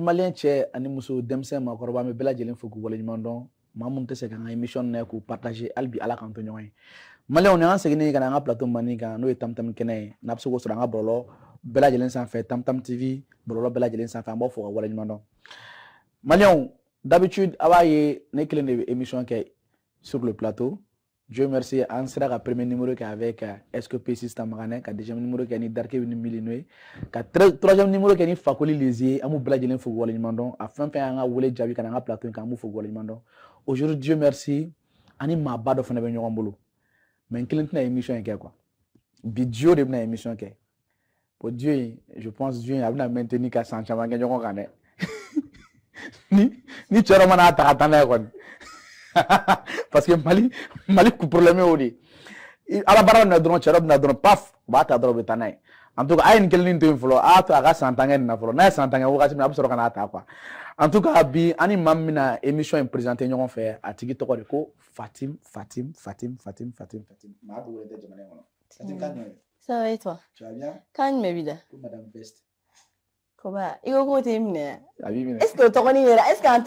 malien cɛ ani muso denmisɛn maakɔrɔba an bɛ bɛɛ lajɛlen fo k'u waleɲuman dɔn maa mun tɛ se k'an ka émission na k'u partager hali bi ala k'an to ɲɔgɔn ye malien ni an seginne ka na an ka plateau mani kan n'o ye tam-tam kɛnɛ ye n'a bɛ se k'o sɔrɔ an ka bɔlɔlɔ bɛɛ lajɛlen sanfɛ tam-tam TV bɔlɔlɔ bɛɛ lajɛlen sanfɛ an b'aw fo ka waleɲuman dɔn malien d'habitude a b'a ye ne kelen de bɛ émission kɛ sur le plateau Dieu merci an sera ka premier numéro kɛ avec SKP System Magané ka deuxième numéro kɛ ni Darke ni Milinoé ka troisième numéro kɛ ni Fakoli Lézier an b'u bɛɛ lajɛlen fo k'u waleɲuman dɔn a fɛn fɛn y'an ka wele jaabi ka na an ka plateau in kan an b'u fo k'u waleɲuman dɔn aujourd'hui Dieu merci ani maaba dɔ fana bɛ ɲɔgɔn bolo mais n kelen tɛna émission in kɛ quoi bi Dieu de bɛna émission kɛ bon Dieu je pense Dieu a bɛna maintenir ka san caman kɛ ɲɔgɔn kan dɛ ni cɛ dɔ mana ta ka taa n'a ye kɔni parce que Mali ku problème o de ala bara na dɔrɔn cɛ dɔ bɛna dɔrɔn paf u b'a ta dɔrɔn u bɛ taa n'a ye en tout cas a ye nin kelen to yen fɔlɔ a y'a to a ka san 10 kɛ nin na fɔlɔ n'a ye san 10 kɛ wagati min a bɛ sɔrɔ ka n'a ta quoi en tout cas bi ani maa min bɛna émission in présenter ɲɔgɔn fɛ a tigi tɔgɔ de ko Fatim maa dɔw yɛrɛ tɛ jamana in kɔnɔ Fatim k'a ɲɛ ça va et toi tu vas bien k'a ɲɛ b'i da ko madame Best Koba i ko k'o tɛ minɛ a b'i minɛ est ce que o tɔgɔnin yɛrɛ est ce que n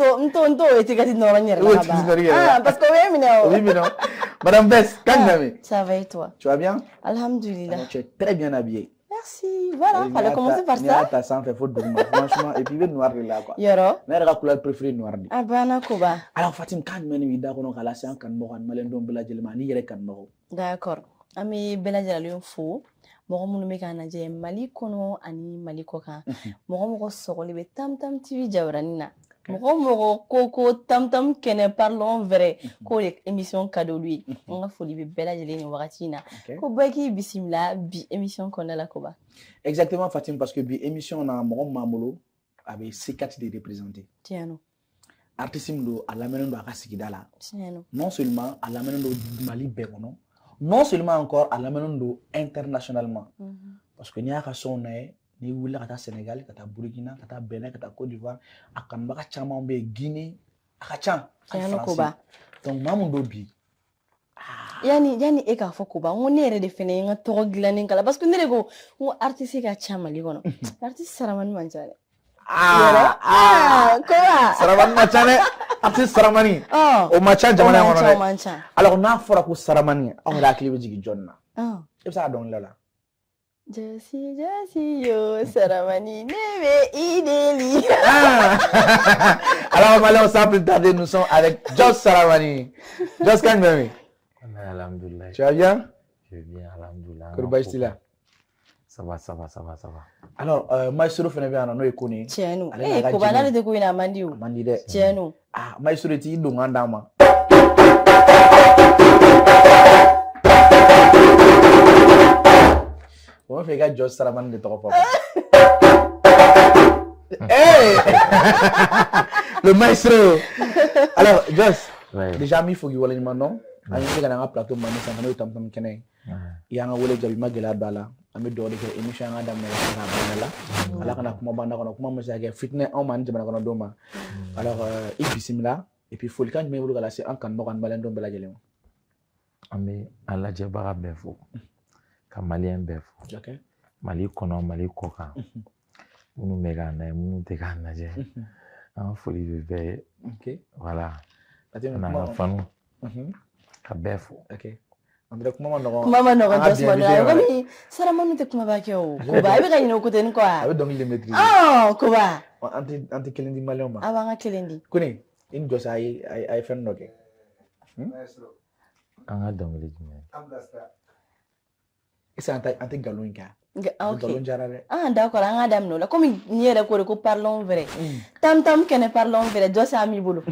t'o ye tigati nɔrɔ n yɛrɛ la ka ban parce que o ye minɛ o o b'i minɛ madame Best k'a ɲɛ ça va et toi tu vas bien alhamdulillah tu es très bien habillée merci voilà fallait commencer par ça n'i y'a ta sanfɛ fo duguma franchement et puis i bɛ noir de la quoi yɔrɔ ne yɛrɛ ka couleur préférée noir de a banna Koba alors Fatim k'a ɲuman de b'i da kɔnɔ k'a lase an kanubagaw ani maliyɛndenw bɛɛ lajɛlen ma ani yɛrɛ kanubagaw d'accord an bɛ bɛɛ lajɛlen fo mɔgɔ minnu bɛ k'an lajɛ Mali kɔnɔ ani Mali kɔ kan mɔgɔ sɔgɔli bɛ tam-tam TV Jabaranin na mɔgɔ ko tam-tam kɛnɛ parlons vrai k'o de émission ka d'olu ye an ka foli bɛ bɛɛ lajɛlen nin wagati in na ko bɛɛ k'i bisimila bi émission kɔnɔna la Koba exactement Fatim parce que bi émission na mɔgɔ min b'an bolo a bɛ C4 de représenter tiɲɛ don artiste min don a lamɛnnen don a ka sigida la tiɲɛ don non seulement a lamɛnnen don Mali bɛɛ kɔnɔ non seulement encore a lamɛnnen don internationalement parce que n'i y'a ka sɔnw lajɛ n'i wulila ka taa Sénégal ka taa Burkina ka taa Benin ka taa Côte d'Ivoire a kanubaga caman bɛ yen Guinée a ka ca tiɲɛ don Koba donc maa min don bi yani e k'a fɔ Koba n ko ne yɛrɛ de fɛnɛ ye n ka tɔgɔ dilannen kala parce que ne de ko n ko artiste ka ca Mali kɔnɔ artiste Saramani man ca dɛ Koba Saramani man ca dɛ artiste Saramani o man ca jamana in kɔnɔ dɛ alors n'a fɔra ko Saramani aw yɛrɛ hakili bɛ jigin jɔnni na e bɛ se ka dɔnkili la Jasi yo Saramani ne bɛ i deli alors malheureusement sans plus tarder nous sommes avec Jos Saramani Jos kan jumɛn alhamdulillah tu vas bien je vais bien alhamdulillah kɔri baasi t'i la ça va alors maestro fɛnɛ bɛ yan nɔ n'o ye Kone tiɲɛ don Koba n'ale tɛ ko in na a man di o man di dɛ tiɲɛ don maestro t'i donkan d'an ma o b'a fɛ i ka Jos Saramani de tɔgɔ fɔ le maestro alors Jos déjà an b'i fo k'i waleɲuman dɔn an ye se ka na an ka plateau mani sanfɛ n'o ye tam-tam kɛnɛ ye i y'an ka wele jaabi ma gɛlɛya don a la an bɛ dugawu de kɛ émission an ka daminɛ ka banna la ala kana kuma banda kɔnɔ kuma ma se ka kɛ fitinɛ anw ma ni jamana kɔnɔdenw ma alors i bisimila et puis folikan jumɛn b'i bolo ka lase an kanubagaw ani maliyɛndenw bɛɛ lajɛlen ma an bɛ an lajɛbaga bɛɛ fo ka maliyɛn bɛɛ fo Mali kɔnɔ Mali kɔ kan minnu bɛ k'an lajɛ minnu tɛ k'an lajɛ an ka foli bɛ bɛɛ ye voilà n'an ka fanu ka bɛɛ fo kuma ma nɔgɔn Jos kɔnɔ komi Saramani tɛ kumaba kɛ o Koba i bɛ ka ɲinɛ o côté nin kɔ wa a bɛ dɔnkili de maîtriser Koba an tɛ kelen di maliyɛnw ma a b'an ka kelen di Kone i ni Jos a ye fɛn dɔ kɛ an ka dɔnkili jumɛn est-ce que an tɛ nkalon in kɛ nkalon jara dɛ d'accord an ka daminɛ o la komi n'i yɛrɛ ko de ko parlons vrai tam-tam kɛnɛ parlons vrai Jos an b'i bolo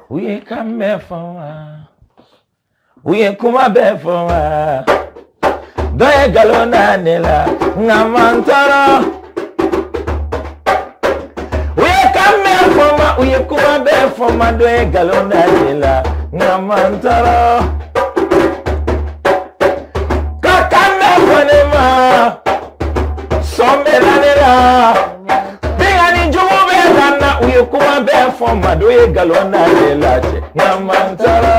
u ye kan bɛɛ fɔ wa u ye kuma bɛɛ fɔ wa dɔ ye nkalon da ne la nka man tɔɔrɔ u ye kan bɛɛ fɔ ma u ye kuma bɛɛ fɔ ma dɔ ye nkalon da ne la nka man tɔɔrɔ ka kan bɛɛ fɔ ne ma sɔn bɛ la ne la binkanni jugu bɛ na na u ye kuma bɛɛ fɔ ma dɔ ye nkalon da ne la cɛ nka man tɔɔrɔ.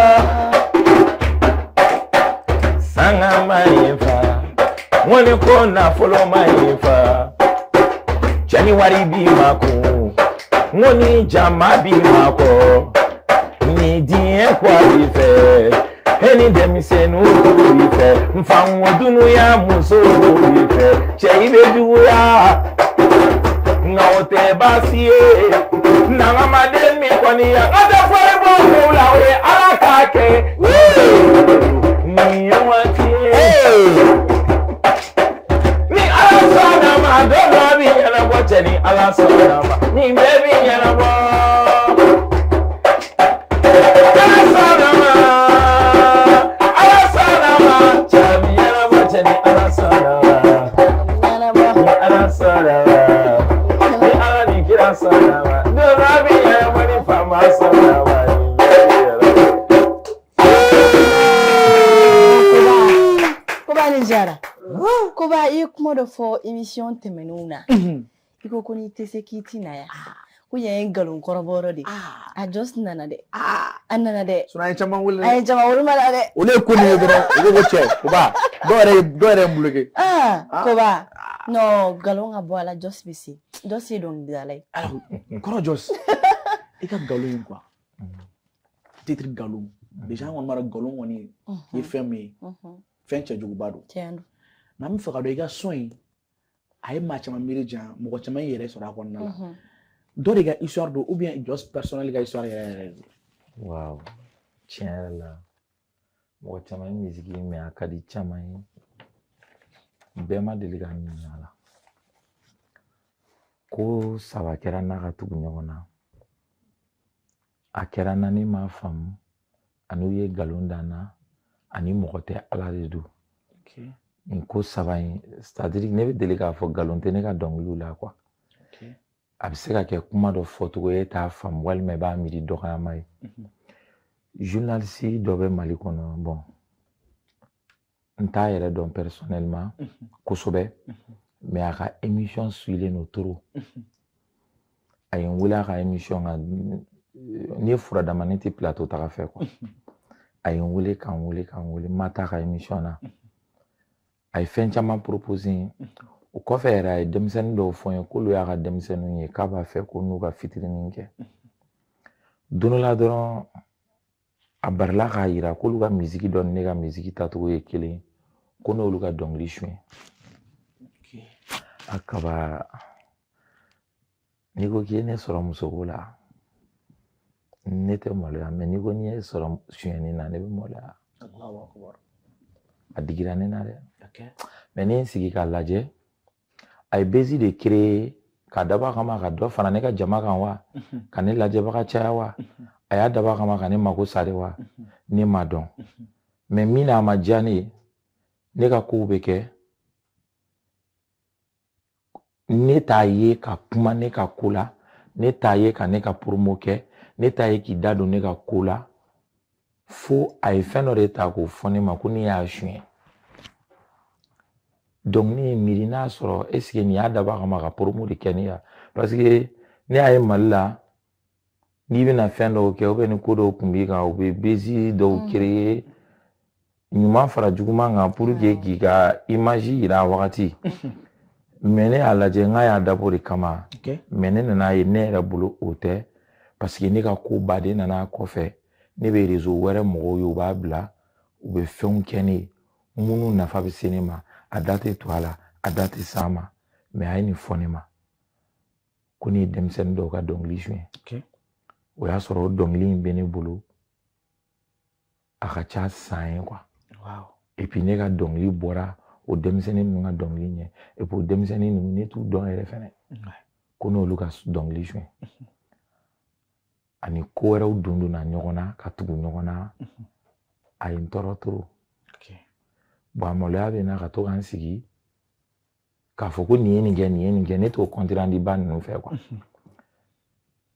Sanga maifa, mwone kona follow maifa. Chani wari bi maku, ngoni jama bi mako ni die kwa bife eni demisenu bife mfanwo dunu ya muso bife cheibe duya ngaote basie nanga mademi kwani ya ngata fo la we alakake ni wati ni alasana ma dono bi yana boteni alasana ma ni baby yana bo alasana ma chami yana boteni alasana ma alasana ni alani kira sana ma dono bi yana mani fama sana ma Jara. Koba i kuma do fo émission temenuna. Iko ko ni tese kiti na ya. Ko ye ngalon koroboro de. A just nana de. Anana de. So na chama wul. Ay chama wul mala de. Ole ko ni do go che. Koba. Do re mbuluke. Koba. No, galon a boala just bisi. Just you don't dalai. Alors, kono just. Ika galon quoi. Titre galon. Déjà on mara galon woni ye fermé. Fenche jugubado. Tiendo. Na mi faka do iga soin ay ma chama mirijan mo chama yere so ra kon na. Do de ga histoire do ou bien just personnel ga histoire yere. Wow. Tiens là. Mo chama musique me akadi chama yi. Bema deliga ni ala. Ko sawa kera na ga tugu nyona. Akera na ni ma fam anu ye galonda na ani mokote ala de do. Okay. Inko sabayin, c'est-à-dire ne be deli k'a fɔ galon tɛ ne ka dɔnkiliw la quoi. Okay. A bɛ se ka kɛ kuma dɔ fɔcogo ye t'a faamu walima i b'a miiri dɔgɔyama ye. Journaliste dɔ bɛ Mali kɔnɔ bon n t'a yɛrɛ dɔn personnellement kosɛbɛ mais a ka émission suilen no trop. A ye n wele a ka émission kan ni ye furadama ne tɛ plateau taga fɛ quoi. A ye n wele k'an wele ma taa ka émission na. A ye fɛn caman proposé o kɔfɛ yɛrɛ a ye denmisɛnnin dɔw fɔ n ye k'olu y'a ka denmisɛnninw ye k'a b'a fɛ ko n'u ka fitinin kɛ. Don dɔ la dɔrɔn a barila k'a yira k'olu ka misiki dɔ ni ne ka misiki tacogo ye kelen ye ko n'olu ka dɔnkili suɲɛ. A kaba n'i ko k'i ye ne sɔrɔ musoko la ne tɛ maloya mais n'i ko n'i ye sɔrɔ suɲɛni na ne bɛ maloya. A digira ne na dɛ. Mais ne ye n sigi k'a lajɛ a ye base de créer ka dabɔ a kama ka dɔ fara ne ka jama kan wa ka ne lajɛbaga caya wa a y'a dabɔ a kama ka ne mago sa de wa ne ma dɔn mais min na a ma diya ne ye ne ka kow bɛ kɛ ne t'a ye ka kuma ne ka ko la ne t'a ye ka ne ka promo kɛ ne t'a ye k'i da don ne ka ko la fo a ye fɛn dɔ de ta k'o fɔ ne ma ko ne y'a suɲɛ. Donc ne ye miiri n'a sɔrɔ est-ce que nin y'a dabɔ a kama ka promo de kɛ ne ya parce que ne y'a ye Mali la n'i bɛna fɛn dɔw kɛ ou bien ni ko dɔw kun b'i kan u bɛ base dɔw créer ɲuman fara juguman kan pour que k'i ka image yira a wagati mais ne y'a lajɛ n k'a y'a dabɔ de kama mais ne nana ye ne yɛrɛ bolo o tɛ parce que ne ka ko baden nana kɔfɛ ne bɛ réseau wɛrɛ mɔgɔw ye u b'a bila u bɛ fɛnw kɛ ne ye minnu nafa bɛ se ne ma a da tɛ to a la a da tɛ s'a ma mais a ye nin fɔ ne ma ko ne ye denmisɛnnin dɔw ka dɔnkili suɲɛ o y'a sɔrɔ o dɔnkili in bɛ ne bolo a ka ca san ye quoi et puis ne ka dɔnkili bɔra o denmisɛnnin ninnu ka dɔnkili ɲɛ et puis o denmisɛnnin ninnu ne t'u dɔn yɛrɛ fɛnɛ ko n'olu ka dɔnkili suɲɛ ani ko wɛrɛw donna ɲɔgɔn na ka tugu ɲɔgɔn na a ye n tɔɔrɔ trop bon a maloya bɛ n na ka to ka n sigi k'a fɔ ko nin ye nin kɛ nin ye nin kɛ ne t'o compte-rendu ba ninnu fɛ quoi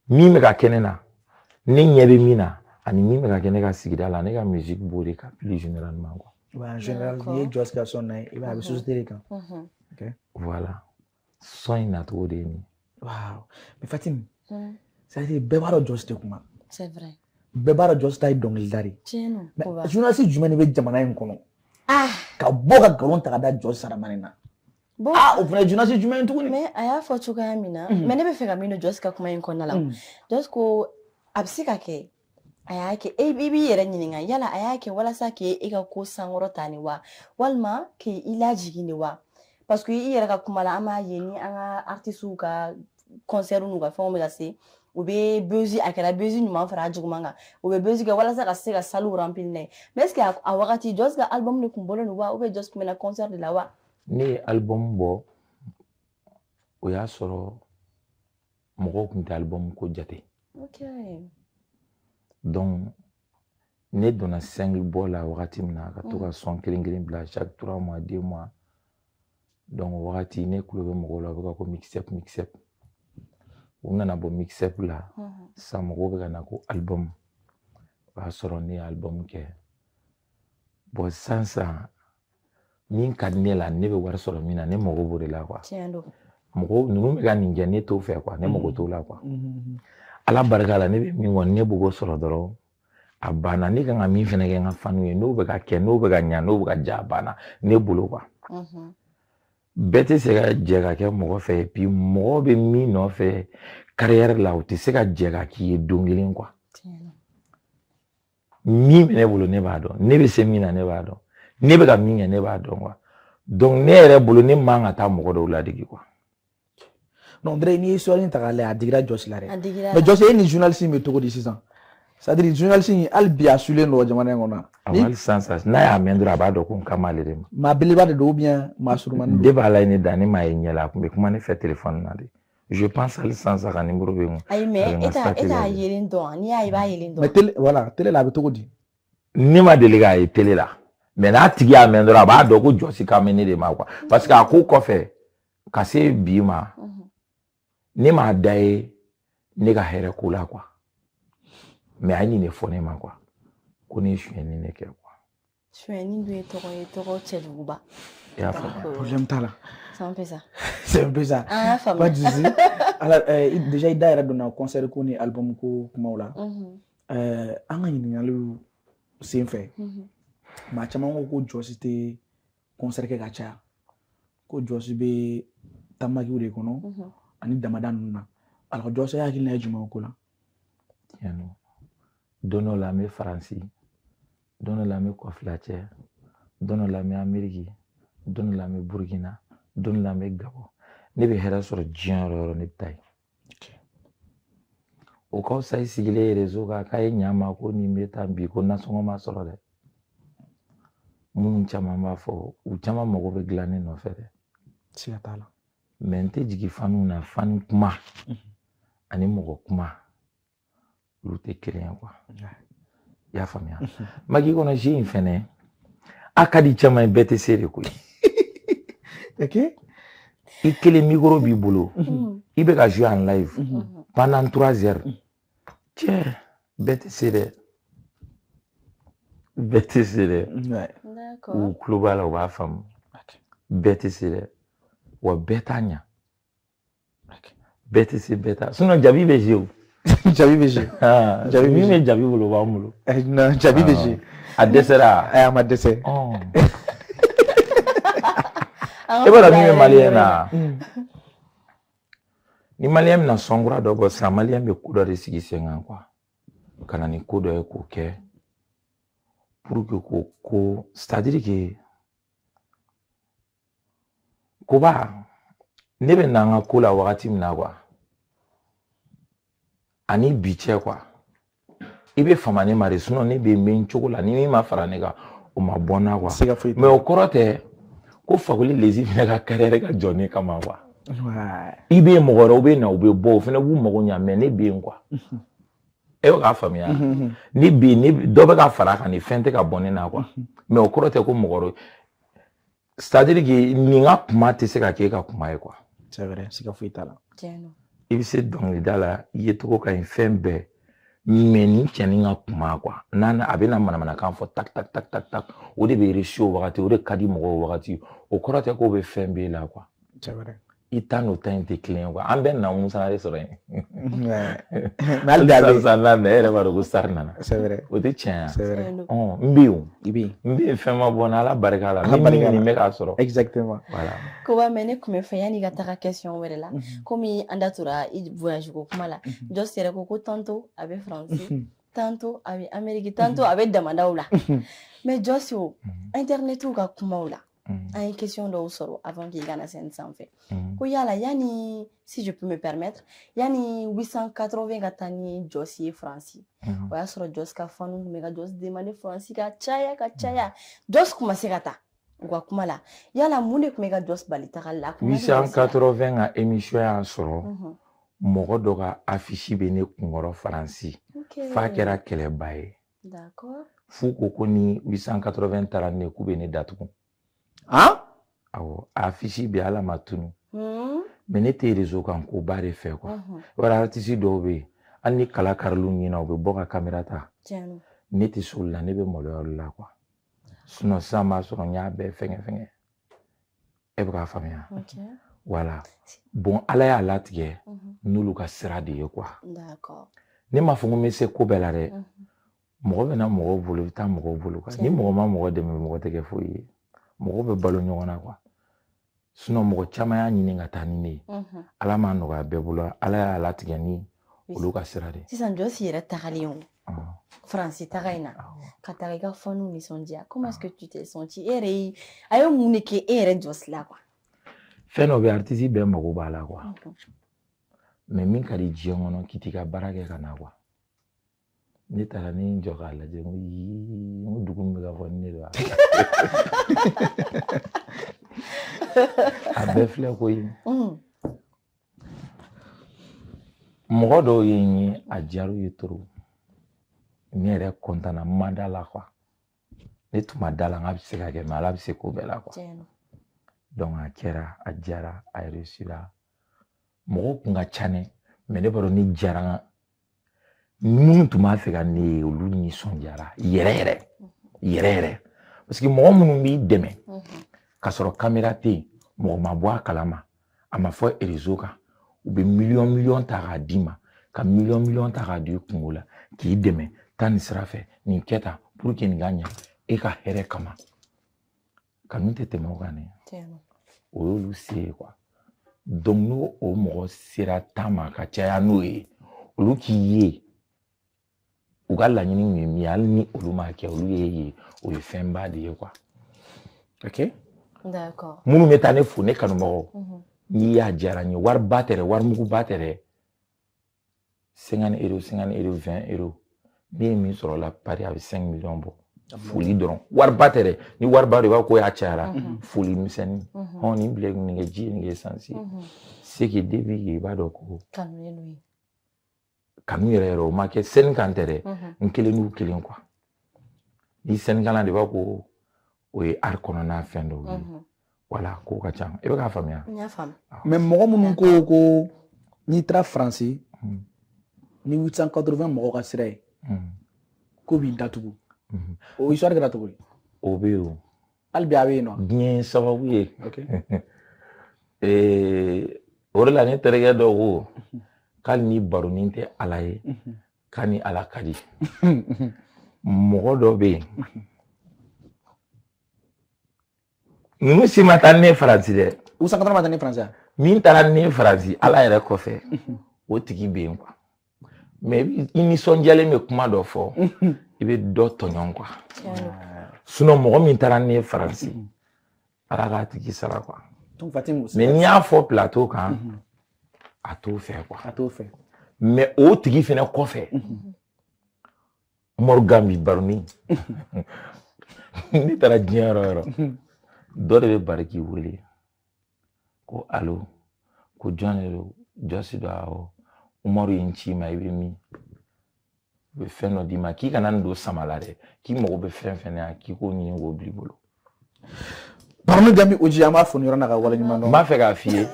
min bɛ ka kɛ ne na ne ɲɛ bɛ min na ani min bɛ ka kɛ ne ka sigida la ne ka musique b'o de kan plus généralement quoi. En général n'i ye jɔsi ka sɔn na ye i b'a ye a bɛ société de kan. Voilà sɔn in nacogo de ye nin. Waaw mais Fatim c'est-à-dire bɛɛ b'a dɔn jɔsi tɛ kuma. C'est vrai. Bɛɛ b'a dɔn jɔsi ta ye dɔnkilida de ye. Tiɲɛ don. Mais journaliste jumɛn de bɛ jamana in kɔnɔ ka bɔ ka nkalon ta ka da jɔsi Saramani na. Bon, o fana journaliste jumɛn tuguni mais a y'a fɔ cogoya min na mais ne bɛ fɛ ka min don Joyce ka kuma in kɔnɔna la Joyce ko a bɛ se ka kɛ a y'a kɛ i b'i yɛrɛ ɲininka yala a y'a kɛ walasa k'e ka ko sankɔrɔ ta ni wa walima k'i lajigin ni wa parce que i yɛrɛ ka kuma la an b'a ye ni an ka artistes ka concert n'u ka fɛnw bɛ ka se u bɛ buzz a kɛra buzz ɲuman fara juguman kan u bɛ buzz kɛ walasa ka se ka salle remplir n'a ye mais est-ce que a wagati Joyce ka album de tun bɔlen don wa ou bien Joyce tun bɛ na concert de la wa ne ye album bɔ o y'a sɔrɔ mɔgɔw tun tɛ album ko jate donc ne donna single bɔ la wagati min na ka to ka son kelen kelen bila chaque 3 mois 2 mois donc wagati ne kulo bɛ mɔgɔw la u bɛ ka ko mixtape u nana bɔ mixtape la sisan mɔgɔw bɛ ka na ko album o y'a sɔrɔ ne ye album kɛ bon sisan min ka di ne la ne bɛ wari sɔrɔ min na ne mago b'o de la quoi mɔgɔw ninnu bɛ ka nin kɛ ne t'o fɛ quoi ne mago t'o la quoi ala barika la ne bɛ min kɔni ne b'o sɔrɔ dɔrɔn a banna ne kan ka min fɛnɛ kɛ n ka faniw ye n'o bɛ ka kɛ n'o bɛ ka ɲa n'o bɛ ka ja a banna ne bolo quoi bɛɛ tɛ se ka jɛ ka kɛ mɔgɔ fɛ et puis mɔgɔ bɛ min nɔfɛ carrière la o tɛ se ka jɛ ka k'i ye don kelen quoi min bɛ ne bolo ne b'a dɔn ne bɛ se min na ne b'a dɔn ne bɛ ka min kɛ ne b'a dɔn quoi donc ne yɛrɛ bolo ne man ka taa mɔgɔ dɔw ladege quoi non Dre ni histoire in ta k'a lajɛ a digira Joyce la dɛ mais Joyce e ni journaliste bɛ cogo di sisan c'est à dire journaliste hali bi a sulen don jamana in kɔnɔ hali sisan n'a y'a mɛn dɔrɔn a b'a dɔn ko n kan b'ale de ma maa belebeleba de don ou bien maa surumani don de b'a la ye ne da ne m'a ye ɲɛ la a tun bɛ kuma ne fɛ téléphone na de je pense hali sisan sa ka numéro bɛ n kun ayi mais e t'a yelen dɔn n'i y'a ye i b'a yelen dɔn mais télé voilà télé la a bɛ cogo di ne ma deli k'a ye télé la mais n'a tigi y'a mɛn dɔrɔn a b'a dɔn ko Joyce kan bɛ ne de ma quoi parce que a ko kɔfɛ ka se bi ma ne m'a da ye ne ka hɛrɛ ko la quoi mais a ye nin de fɔ ne ma quoi ko ne ye sonyɛni ne kɛ quoi sonyɛni dun ye tɔgɔ cɛjuguba i y'a faamuya problème t'a la c'est un peu ça c'est un peu ça an y'a faamuya pas de souci alors déjà i da yɛrɛ donna concert ko ni album ko kumaw la an ka ɲininkaliw sen fɛ maa caman ko Joyce tɛ concert kɛ ka caya ko Joyce bɛ tamakiw de kɔnɔ ani damada ninnu na alors Joyce hakilina ye jumɛn ko la don dɔ la an bɛ Faransi don dɔ la an bɛ Kɔfilacɛ don dɔ la an bɛ Amérique don dɔ la an bɛ Burkina don dɔ la an bɛ Gabon ne bɛ hɛrɛ sɔrɔ diɲɛ yɔrɔ o yɔrɔ ne bɛ taa yen o ka fisa i sigilen réseau kan k'a ye ɲa ma ko nin bɛ taa bi ko nasɔngɔ ma sɔrɔ dɛ minnu caman b'a fɔ u caman mago bɛ dilan ne nɔfɛ dɛ siga t'a la mais n tɛ jigin faniw na fani kuma ani mɔgɔ kuma olu tɛ kelen ye quoi i y'a faamuya Maki kɔnɔ jeu in fɛnɛ a ka di caman ye bɛɛ tɛ se de koyi i kelen micro b'i bolo i bɛ ka jouer en live pendant 3 heures cɛ bɛɛ tɛ se dɛ bɛɛ tɛ se dɛ u tulo b'a la u b'a faamu bɛɛ tɛ se dɛ wa bɛɛ t'a ɲa bɛɛ tɛ se bɛɛ t'a sinon jabi bɛ jouer o jabi bɛ jouer min bɛ jabi bolo o b'an bolo non jabi bɛ jouer a dɛsɛra a ma dɛsɛ e b'a dɔn min bɛ maliyɛn na ni maliyɛn bɛna sɔn kura dɔ bɔ sisan maliyɛn bɛ ko dɔ de sigi sen kan quoi ka na ni ko dɔ ye k'o kɛ pour que k'o ko c'est à dire que koba ne bɛ na n ka ko la wagati min na quoi ani bi cɛ quoi i bɛ fama ne ma de sinon ne bɛ mɛn cogo la ni min ma fara ne kan o ma bɔ n na quoi mais o kɔrɔ tɛ ko Fakoli Lezi fɛnɛ ka carrière ka jɔ ne kama quoi i bɛ mɔgɔ wɛrɛw bɛ na u bɛ bɔ o fɛnɛ b'u mago ɲa mais ne bɛ yen quoi e bɛ k'a faamuya ne bɛ yen dɔ bɛ ka fara a kan ni fɛn tɛ ka bɔ ne na quoi mais o kɔrɔ tɛ ko mɔgɔ wɛrɛ c'est à dire que nin ka kuma tɛ se ka kɛ e ka kuma ye quoi c'est vrai siga foyi t'a la i bɛ se dɔnkilida la i ye cogo ka ɲi fɛn bɛɛ mais nin cɛnin ka kuma quoi n'a a bɛ na manamanakan fɔ tak tak tak tak tak o de bɛ réussir o wagati o de ka di mɔgɔw wagati o kɔrɔ tɛ k'o bɛ fɛn b'e la quoi c'est vrai i tan n'o ta in tɛ kelen ye quoi an bɛɛ na musa de sɔrɔ yen mais hali bi a bɛ sisan ne yɛrɛ b'a dɔn ko sari nana c'est vrai o tɛ tiɲɛ c'est vrai n bɛ yen o i bɛ yen n bɛ yen fɛn ma bɔ n na ala barika la Ala ni barika la. min bɛ k'a sɔrɔ exactement voilà Koba mais ne kun bɛ fɛ yanni i ka taga question wɛrɛ la komi an da tora i voyage ko kuma la Joss yɛrɛ ko tantôt a bɛ faransi tantôt a bɛ Amérique tantôt a bɛ damadaw la mais Joss o internetiw ka kumaw la an ye question dɔw sɔrɔ avant k'i ka na scène sanfɛ ko yala yanni si je peux me permettre yanni 880 ka taa ni Joss ye faransi o y'a sɔrɔ Joss ka fanu kun bɛ ka Joss demander faransi ka caya Joss kuma se ka taa u ka kuma la yala mun de kun bɛ ka Joss bali tagali la 880 ka émission y'a sɔrɔ mɔgɔ dɔ ka affiche bɛ ne kunkɔrɔ faransi f'a kɛra kɛlɛba ye d'accord f'u ko ni 880 taara ne k'u bɛ ne datugu awɔ affiche bɛ ala ma tunu mais ne tɛ réseau kan ko ba de fɛ quoi wala artiste dɔw bɛ yen hali ni kala karilu ɲina u bɛ bɔ ka caméra ta ne tɛ s'olu la ne bɛ maloya olu la quoi sinon sisan b'a sɔrɔ n y'a bɛɛ fɛngɛ e bɛ k'a faamuya voilà bon ala y'a latigɛ n'olu ka sira de ye quoi d'accord ne m'a fɔ ko n bɛ se ko bɛɛ la dɛ mɔgɔ bɛ na mɔgɔw bolo i bɛ taa mɔgɔw bolo quoi ni mɔgɔ ma mɔgɔ dɛmɛ mɔgɔ tɛ kɛ foyi ye mɔgɔ bɛ balo ɲɔgɔn na quoi sinon mɔgɔ caman y'a ɲini ka taa ni ne ye ala m'a nɔgɔya bɛɛ bolo ala y'a latigɛ ni olu ka sira de ye sisan Joss yɛrɛ tagalen o faransi taga in na ka taga i ka fanu nisɔndiya comment est-ce que tu t'es senti e yɛrɛ a ye mun de kɛ e yɛrɛ Joss la quoi fɛn dɔ bɛ artiste bɛɛ mago b'a la quoi mais min ka di diɲɛ kɔnɔ k'i t'i ka baara kɛ ka na quoi ne taara ni n jɔ k'a lajɛ n ko yii n ko dugu min bɛ ka fɔ ni ne don a bɛɛ filɛ ko ye mɔgɔ dɔw ye n ye a diyar'u ye trop ne yɛrɛ content na n ma da la quoi ne tun ma da la n k'a bɛ se ka kɛ mais ala bɛ se ko bɛɛ la quoi donc a kɛra a diyara a réussira mɔgɔw kun ka ca ne mais ne b'a dɔn ni diyara minnu tun b'a fɛ ka ne ye olu nisɔndiyara yɛrɛ yɛrɛ parce que mɔgɔ minnu b'i dɛmɛ ka sɔrɔ caméra tɛ yen mɔgɔ ma bɔ a kalama a ma fɔ réseau kan u bɛ miliyɔn ta k'a d'i ma ka miliyɔn ta k'a don i kungo la k'i dɛmɛ taa nin sira fɛ nin kɛ tan pour que nin ka ɲa e ka hɛrɛ kama kanu tɛ tɛmɛ o kan dɛ o y'olu se ye quoi donc n'o o mɔgɔ sera ta ma ka caya n'o ye olu k'i ye u ka laɲini min ye min ye hali ni olu m'a kɛ olu ye ye o ye fɛnba de ye quoi ok d'accord minnu bɛ taa ne fo ne kanubagaw n'i y'a diyara n ye wariba tɛ dɛ warimuguba tɛ dɛ 50 euros 20 euros ne ye min sɔrɔ la Paris a bɛ 5 millions bɔ foli dɔrɔn wariba tɛ dɛ ni wariba de b'a ko y'a cayara foli misɛnnin nin bila nin kɛ ji ye nin kɛ essence ye c'est que depuis i b'a dɔn ko kanu yɛrɛ o ma kɛ scène kan tɛ dɛ n kelen n'u kelen quoi ni scène kan de b'a ko o ye art kɔnɔna fɛn dɔw ye voilà ko ka ca e bɛ k'a faamuya mais mɔgɔ minnu ko n'i taara faransi ni 880 mɔgɔw ka sira ye ko b'i datugu o histoire kɛra cogo di o bɛ yen o hali bi a bɛ yen nɔ diɲɛ ye sababu ye o de la ne terikɛ dɔ ko k'ali ni baronin tɛ ala ye k'a ni ala ka di mɔgɔ dɔ bɛ yen ninnu si ma taa ni ne faransi dɛ 880 ma taa ni faransi min taara ni ne faransi ala yɛrɛ kɔfɛ o tigi bɛ yen quoi mais i nisɔndiyalen bɛ kuma dɔ fɔ i bɛ dɔ tɔɲɔn quoi sinon mɔgɔ min taara ni ne faransi ala k'a tigi sara quoi mais n'i y'a fɔ plateau kan a t'o fɛ quoi a t'o fɛ mais o tigi fɛnɛ kɔfɛ Morgan bi baroni ne taara diɲɛ yɔrɔ yɔrɔ dɔ de bɛ bari k'i wele ko allo ko jɔn de don Joss don awɔ Umaru ye n ci ma i bɛ min u bɛ fɛn dɔ d'i ma k'i kana nin don sama la dɛ k'i mago bɛ fɛn fɛn na k'i k'o ɲini k'o bil'i bolo Baroni Gami Oji an b'a fɔ nin yɔrɔ na ka waleɲuman dɔn n b'a fɛ k'a f'i ye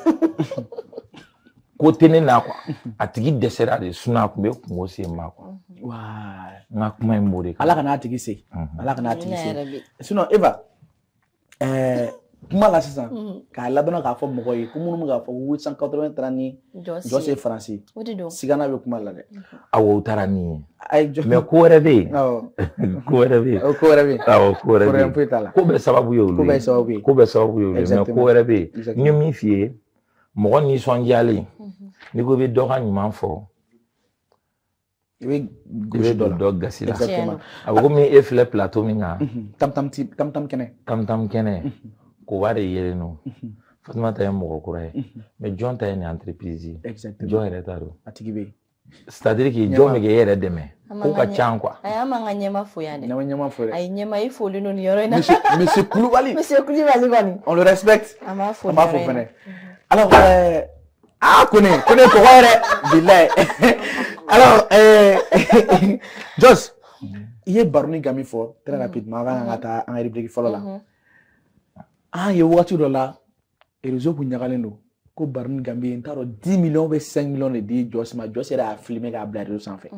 ko tɛ ne na quoi a tigi dɛsɛra de sinon a tun bɛ kungo se n ma quoi n ka kuma in b'o de kan ala kana a tigi se ala kana a tigi se sinon Eva kuma la sisan k'a ladɔnna k'a fɔ mɔgɔ ye ko minnu bɛ k'a fɔ 880 taara ni Jɔsi ye Faransi sigana bɛ kuma la dɛ awɔ u taara ni ye mais ko wɛrɛ bɛ yen ko wɛrɛ bɛ yen ko wɛrɛ bɛ yen awɔ ko wɛrɛ bɛ yen foyi t'a la ko bɛɛ sababu ye olu ko bɛɛ sababu ye ko bɛɛ sababu ye olu mais ko wɛrɛ bɛ yen n ye min f'i ye mɔgɔ nisɔndiyalen n'i ko i bɛ dɔ ka ɲuman fɔ i bɛ dɔ gasi la a bɛ komi e filɛ plateau min kan tam kɛnɛ koba de yelen don Fatumata ye mɔgɔ kura ye mais Jɔn ta ye ni entreprise ye Jɔn yɛrɛ t'a dɔn a tigi bɛ yen c'est-à-dire que Jɔn bɛ kɛ e yɛrɛ dɛmɛ ko ka ca quoi a y'an man ka ɲɛma fo yan dɛ ɲɛma fo dɛ a ye ɲɛma i foli n'o ni yɔrɔ in na monsieur Kulubali kɔni on le respecte an b'a fo fɛnɛ alors kone tɔgɔ yɛrɛ bilaye alors Jos i ye baroni ka min fɔ très rapidement an ka taa an ka rubrique fɔlɔ la an ye waati dɔ la réseau kun ɲagalen don ko baroni Gambie n t'a dɔn 10 millions ou 5 millions de di Jos ma Jos yɛrɛ y'a filmé k'a bila réseau sanfɛ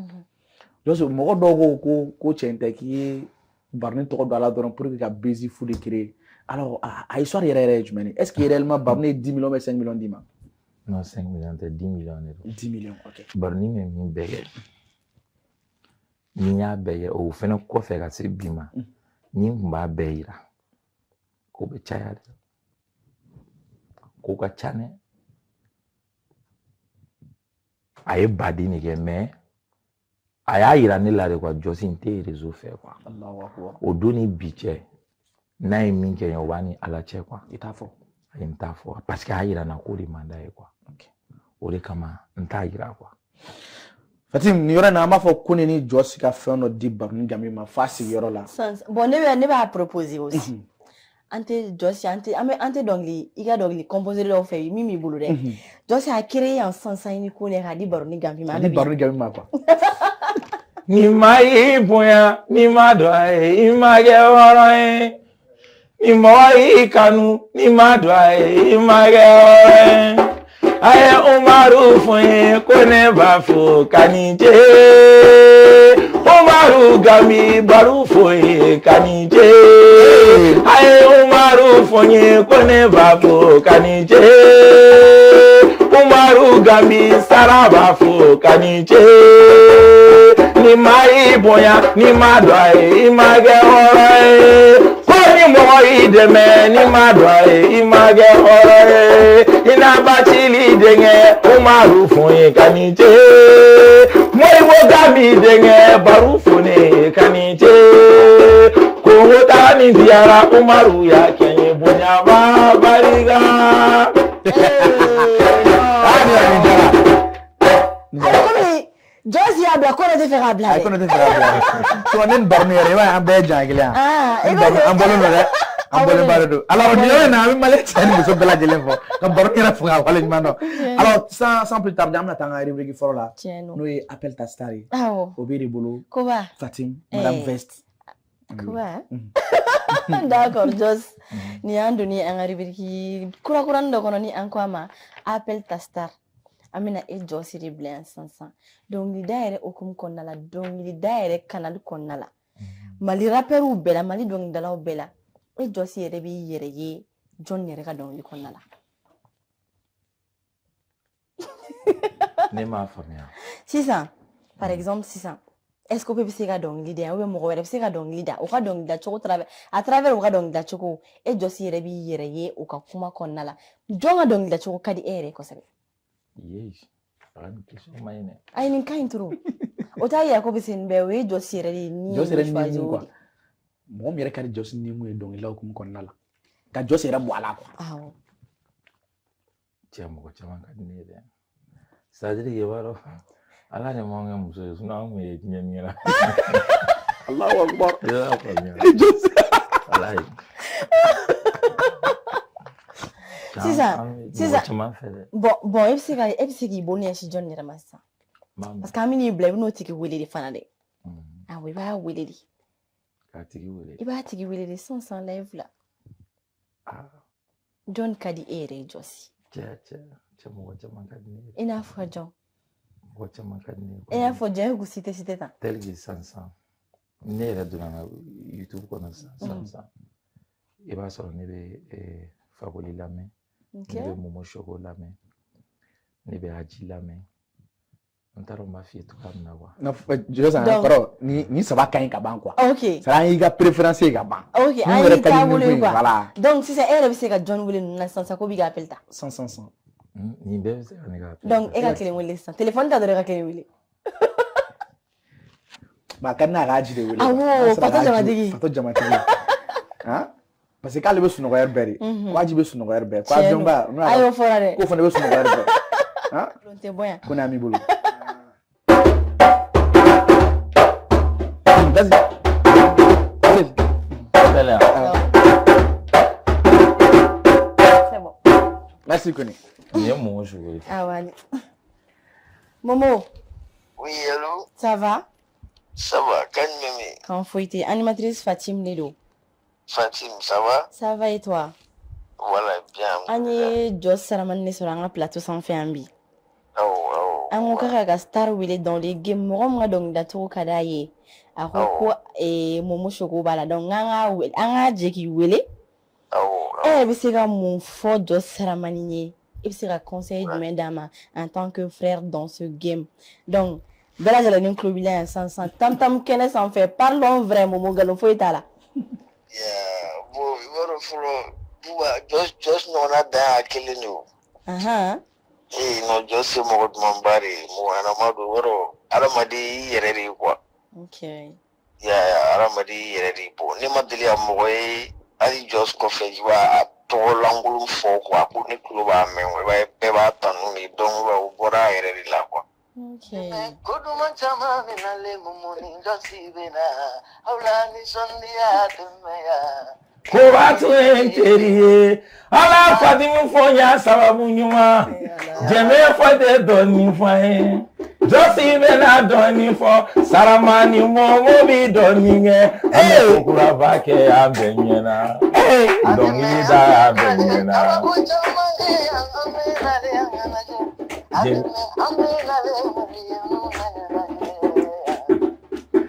Jos mɔgɔ dɔw ko tiɲɛ tɛ k'i ye baroni tɔgɔ don a la dɔrɔn pour que ka buzz fu de créer alors a histoire yɛrɛ ye jumɛn ye est-ce que réellement baroni ye 10 millions ou 5 millions d'i ma non 5 millions tɛ 10 millions de don 10 millions ok baroni bɛ min bɛɛ kɛ ni y'a bɛɛ kɛ o fɛnɛ kɔfɛ ka se bi ma ni n kun b'a bɛɛ yira ko bɛ caya de ko ka ca dɛ a ye baden de kɛ mais a y'a yira ne la de quoi Jɔsi n tɛ réseau fɛ quoi o don ni bi cɛ n'a ye min kɛ o b'a ni Ala cɛ quoi i t'a fɔ a ye n t'a fɔ parce que a yira n na k'o de man d'a ye quoi o de kama n t'a yira quoi Fatim ni yɔrɔ in na an b'a fɔ ko ni Jɔsi ka fɛn dɔ di baroni Gambie ma f'a sigiyɔrɔ la bon ne b'a proposer aussi an tɛ Jɔsi an tɛ dɔnkili i ka dɔnkili composer dɔw fɛ min b'i bolo dɛ Jɔsi a créé yan sansan ni ko ne k'a di baroni Gambie ma a di baroni Gambie ma quoi ni ma y'i bonya ni ma dɔn a ye i ma kɛ hɔrɔn ye ni mɔgɔ y'i kanu ni ma dɔn a ye i ma kɛ hɔrɔn ye a ye Umaru fɔ n ye ko ne b'a fɔ ka nin ce Umaru Gambie baro fɔ n ye ka nin ce a ye Umaru fɔ n ye ko ne b'a fɔ ka nin ce Umaru Gambie sara b'a fɔ ka nin ce ni ma y'i bonya ni ma dɔn a ye i ma kɛ hɔrɔn ye ko ni mɔgɔ y'i dɛmɛ ni ma dɔn a ye i ma kɛ hɔrɔn ye i n'a ba cili denkɛ Umaru fɔ n ye ka nin ce Moribo Gambie denkɛ baro fɔ ne ye ka nin ce Kongo taga ni diyara Umaru y'a kɛ n ye bonya b'a barika. Jɔsi y'a bila ko ne tɛ fɛ k'a bila dɛ. ko ne tɛ fɛ k'a bila dɛ. so ne ni baroni yɛrɛ i b'a ye an bɛɛ ye jan kelen yan. an bɔlen don dɛ. an bɔlen ba de don. alors nin yɔrɔ in na an bɛ Maliyɛn cɛ ni muso bɛɛ lajɛlen fɔ ka baroni yɛrɛ fɔ k'a wale ɲuman dɔn. alors sans plus tarder an bɛna taa an ka rubrique fɔlɔ la. n'o ye appel ta star ye. o b'e de bolo. Koba. Fatim Madame Vest. Koba. D'accord Jos. Ni y'an donni an ka rubrique kurakurani dɔ kɔnɔ ni an ko a ma appel ta star. An bɛna e Jɔsi de bila yan sisan dɔnkilida yɛrɛ hukumu kɔnɔna la dɔnkilida yɛrɛ kanali kɔnɔna la Mali rappeurs bɛɛ la Mali dɔnkilidalaw bɛɛ la e Jɔsi yɛrɛ b'i yɛrɛ ye jɔn yɛrɛ ka dɔnkili kɔnɔna la. Ne m'a faamuya. Sisan par exemple sisan est-ce que bɛ se ka dɔnkili da yan ou bien mɔgɔ wɛrɛ bɛ se ka dɔnkili da o ka dɔnkili da cogo à travers o ka dɔnkili da cogo e Jɔsi yɛrɛ b'i yɛrɛ ye o ka kuma kɔnɔna la jɔn ka dɔnkili da cogo ka di e yɛrɛ kosɛbɛ. Yes. Ayi nin ka ɲi trop o t'a yira ko bɛ se nin bɛɛ o ye Jɔsi yɛrɛ de ni Jɔsi yɛrɛ ni mun quoi mɔgɔ min yɛrɛ ka di Jɔsi ni mun ye dɔnkilila hukumu kɔnɔna la ka Jɔsi yɛrɛ bɔ a la quoi. Awɔ. Cɛ mɔgɔ caman ka di ne ye dɛ c'est-à-dire que i b'a dɔn Ala de m'anw kɛ muso ye sinon an kun ye diɲɛ min na. Allahu Akbar. I y'a faamuya. Walahi. Sisan bon e bɛ se k'i bolo ɲɛsin jɔn yɛrɛ ma sisan parce que an bɛ n'i bila i bɛ n'o tigi wele de fana dɛ awɔ i b'a wele de k'a tigi wele i b'a tigi wele de sisan live la jɔn ka di e yɛrɛ ye Jɔsi cɛ mɔgɔ caman ka di ne ye i n'a fɔ jɔn mɔgɔ caman ka di ne ye e y'a fɔ jɔn e k'u cité tan tel que sisan ne yɛrɛ donna YouTube kɔnɔ sisan i b'a sɔrɔ ne bɛ Fakoli lamɛn, ne bɛ Momo Chogo lamɛn, ne bɛ Aji lamɛn. N t'a dɔn n b'a f'i ye cogoya min na quoi. Je sais kɔrɔ ni saba ka ɲi ka ban quoi. OK. Ça y'i ka préférence ye ka ban. OK, an y'i taabolo ye quoi. Voilà. Donc sisan e yɛrɛ bɛ se ka John wele ninnu na sisan ko b'i ka appel ta. 100. Nin bɛɛ bɛ se ka ne ka appel. Donc e ka kelen wele sisan. Téléphone ta dɔrɔn e ka kelen wele. Ba ka n'a ka Aji de wele. Awɔ, Fatou Jamatigi. Fatou Jamatigi. Han? Parce que k'ale bɛ sunɔgɔ heure bɛɛ de. Ko Aji bɛ sunɔgɔ heure bɛɛ. Ko avion ba. A y'o fɔra dɛ. Ko fana bɛ sunɔgɔ heure bɛɛ. Han? Olu tɛ bɔ yan. Ko n'a m'i bolo. Vas-y. C'est bon. Merci Kone. Nin ye Momo Chogo ye. Ah ouais. Momo. Oui, allô? Ça va? Ça va, calme-moi. Quand faut être animatrice Fatim Lelo. Fatim, ça va? Ça va et toi? Voilà, bien. Anye Joss Saramane sur un plateau sans fait un bi. Oh. An ko ka star wele dans les games mɔgɔ min ka dɔnkilidatogo ka d'a ye a ko ko Momo Chogo b'a la donc an ka jɛ k'i wele e yɛrɛ bɛ se ka mun fɔ Joss Saramane ye i bɛ se ka conseil jumɛn d'a ma en tant que frère dans ce game donc bɛɛ lajɛlen ni tulo b'i la yan sisan tam kɛnɛ sanfɛ parlons vrai Momo nkalon foyi t'a la. Bon i b'a dɔn fɔlɔ Buba Joss ɲɔgɔnna dan y'a kelen de o. Non, Joss se mɔgɔ dumanba de ye mɔgɔ ɲɛnama don yɔrɔ adamaden i yɛrɛ de ye quoi. Ok. Adamaden i yɛrɛ de ye bon ne ma deli ka mɔgɔ ye hali Joss kɔfɛ i b'a tɔgɔ lankolon fɔ quoi ko ne tulo b'a mɛn i b'a ye bɛɛ b'a tanu de donc o bɔra a yɛrɛ de la quoi. Ok. Ko duman caman bɛ nalen Momo ni Joss bɛ na aw la nisɔndiya tɛmɛ yan. Koba tun ye teri ye ala Fatimu fɔ n y'a sababu ɲuman jɛmɛ fɔ tɛ dɔɔnin fɔ n ye Joss bɛna dɔɔnin fɔ Saramane Momo bi dɔɔnin kɛ an bɛ kokuraba kɛ a bɛɛ ɲɛna dɔnkilida a bɛɛ ɲɛna.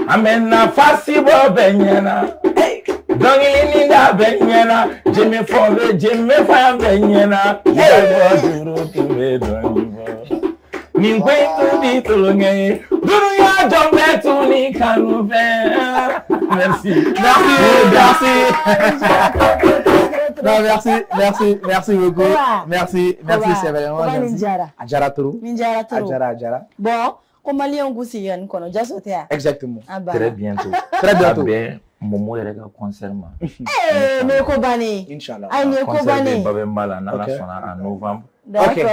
An bɛ nafasi bɔ bɛɛ ɲɛna. Dɔnkili da bɛɛ ɲɛna jɛmɛ fɔ yan bɛɛ ɲɛna yɛrɛ duuru tun bɛ dɔɔnin fɔ nin ko in tun di tulonkɛ ye dunuya jɔn bɛ tun ni kanu fɛ. Merci beaucoup. Merci c'est vraiment gentil. A diyara trop. A diyara. Bon ko maliyɛnw k'u sigi yan kɔnɔ Joss o tɛ yan. Exactement. Très bientôt. A bɛn Momo yɛrɛ ka concert ma. Ne ye ko bannen. Inch'Allah. Ayi ne ye ko bannen. Concert bɛ Babemba la n'Ala sɔnna en novembre. D'accord.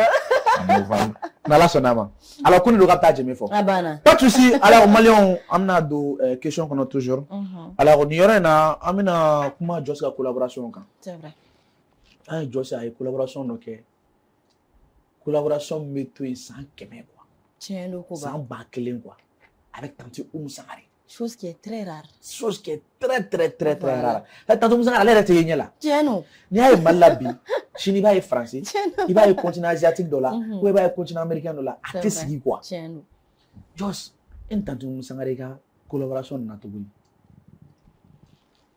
En novembre. N'Ala sɔnna ma. Alors ko ne do ka taa jɛmɛ fɔ. A banna. Pas de souci. Alors maliyɛnw an bɛna don question kɔnɔ toujours. Alors nin yɔrɔ in na an bɛna kuma Joss ka collaboration kan. C'est vrai. An ye Joss a ye collaboration dɔ kɛ. Collaboration min bɛ to yen san 100 quoi. Tiɲɛ don ko ban. San 1000 quoi. Avec Tante Oumou Sangaré. Chose qui est très rare. Chose qui est très rare. Tante Oumou Sangaré ale yɛrɛ tɛ ye ɲɛ la. Tiɲɛ don. N'i y'a ye Mali la bi sini i b'a ye français i b'a ye continent asiatique dɔ la ou i b'a ye continent américain dɔ la a tɛ sigi quoi. Tiɲɛ don. Joss e ni Tante Oumou Sangaré ka collaboration nana tuguni.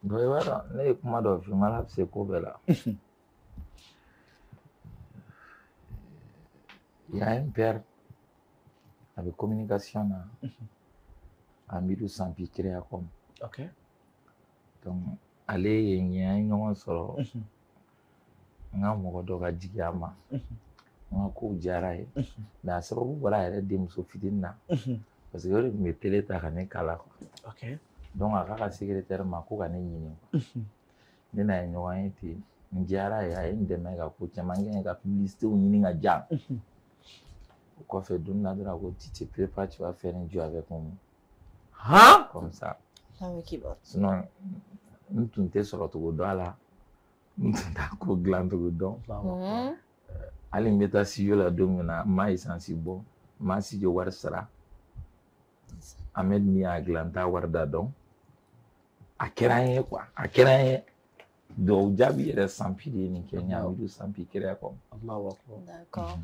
Donc i b'a dɔn ne ye kuma dɔ f'i ma Ala bɛ se ko bɛɛ la. Il y a un père avec communication na Amidou Sampi Créacom. Ok. Donc ale ye ɲɔgɔn sɔrɔ n ka mɔgɔ dɔ ka jigi a ma n ka kow diyara ye mais a sababu bɔra a yɛrɛ denmuso fitinin na parce que o de tun bɛ télé ta ka ne kala quoi. Ok. Donc a k'a ka secrétaire ma ko ka ne ɲini quoi. Ne n'a ye ɲɔgɔn ye ten n diyara ye a ye n dɛmɛ ka ko caman kɛ ka publicité ɲini ka diyan. O kɔfɛ don dɔ la dɔrɔn a ko tu te prépares tu vas faire un duo avec Momo. Han? Comme ça. Sinon n tun tɛ sɔrɔ cogo dɔn a la n tun t'a ko dilan cogo dɔn. Hali n bɛ taa studio la don min na n ma essence bɔ n ma studio wari sara Ahmed min y'a dilan n t'a wari da dɔn a kɛra an ye quoi a kɛra an ye donc jaabi yɛrɛ Sampi de ye nin kɛ n y'a Amidou Sampi Créacom. Allahu akbar. D'accord.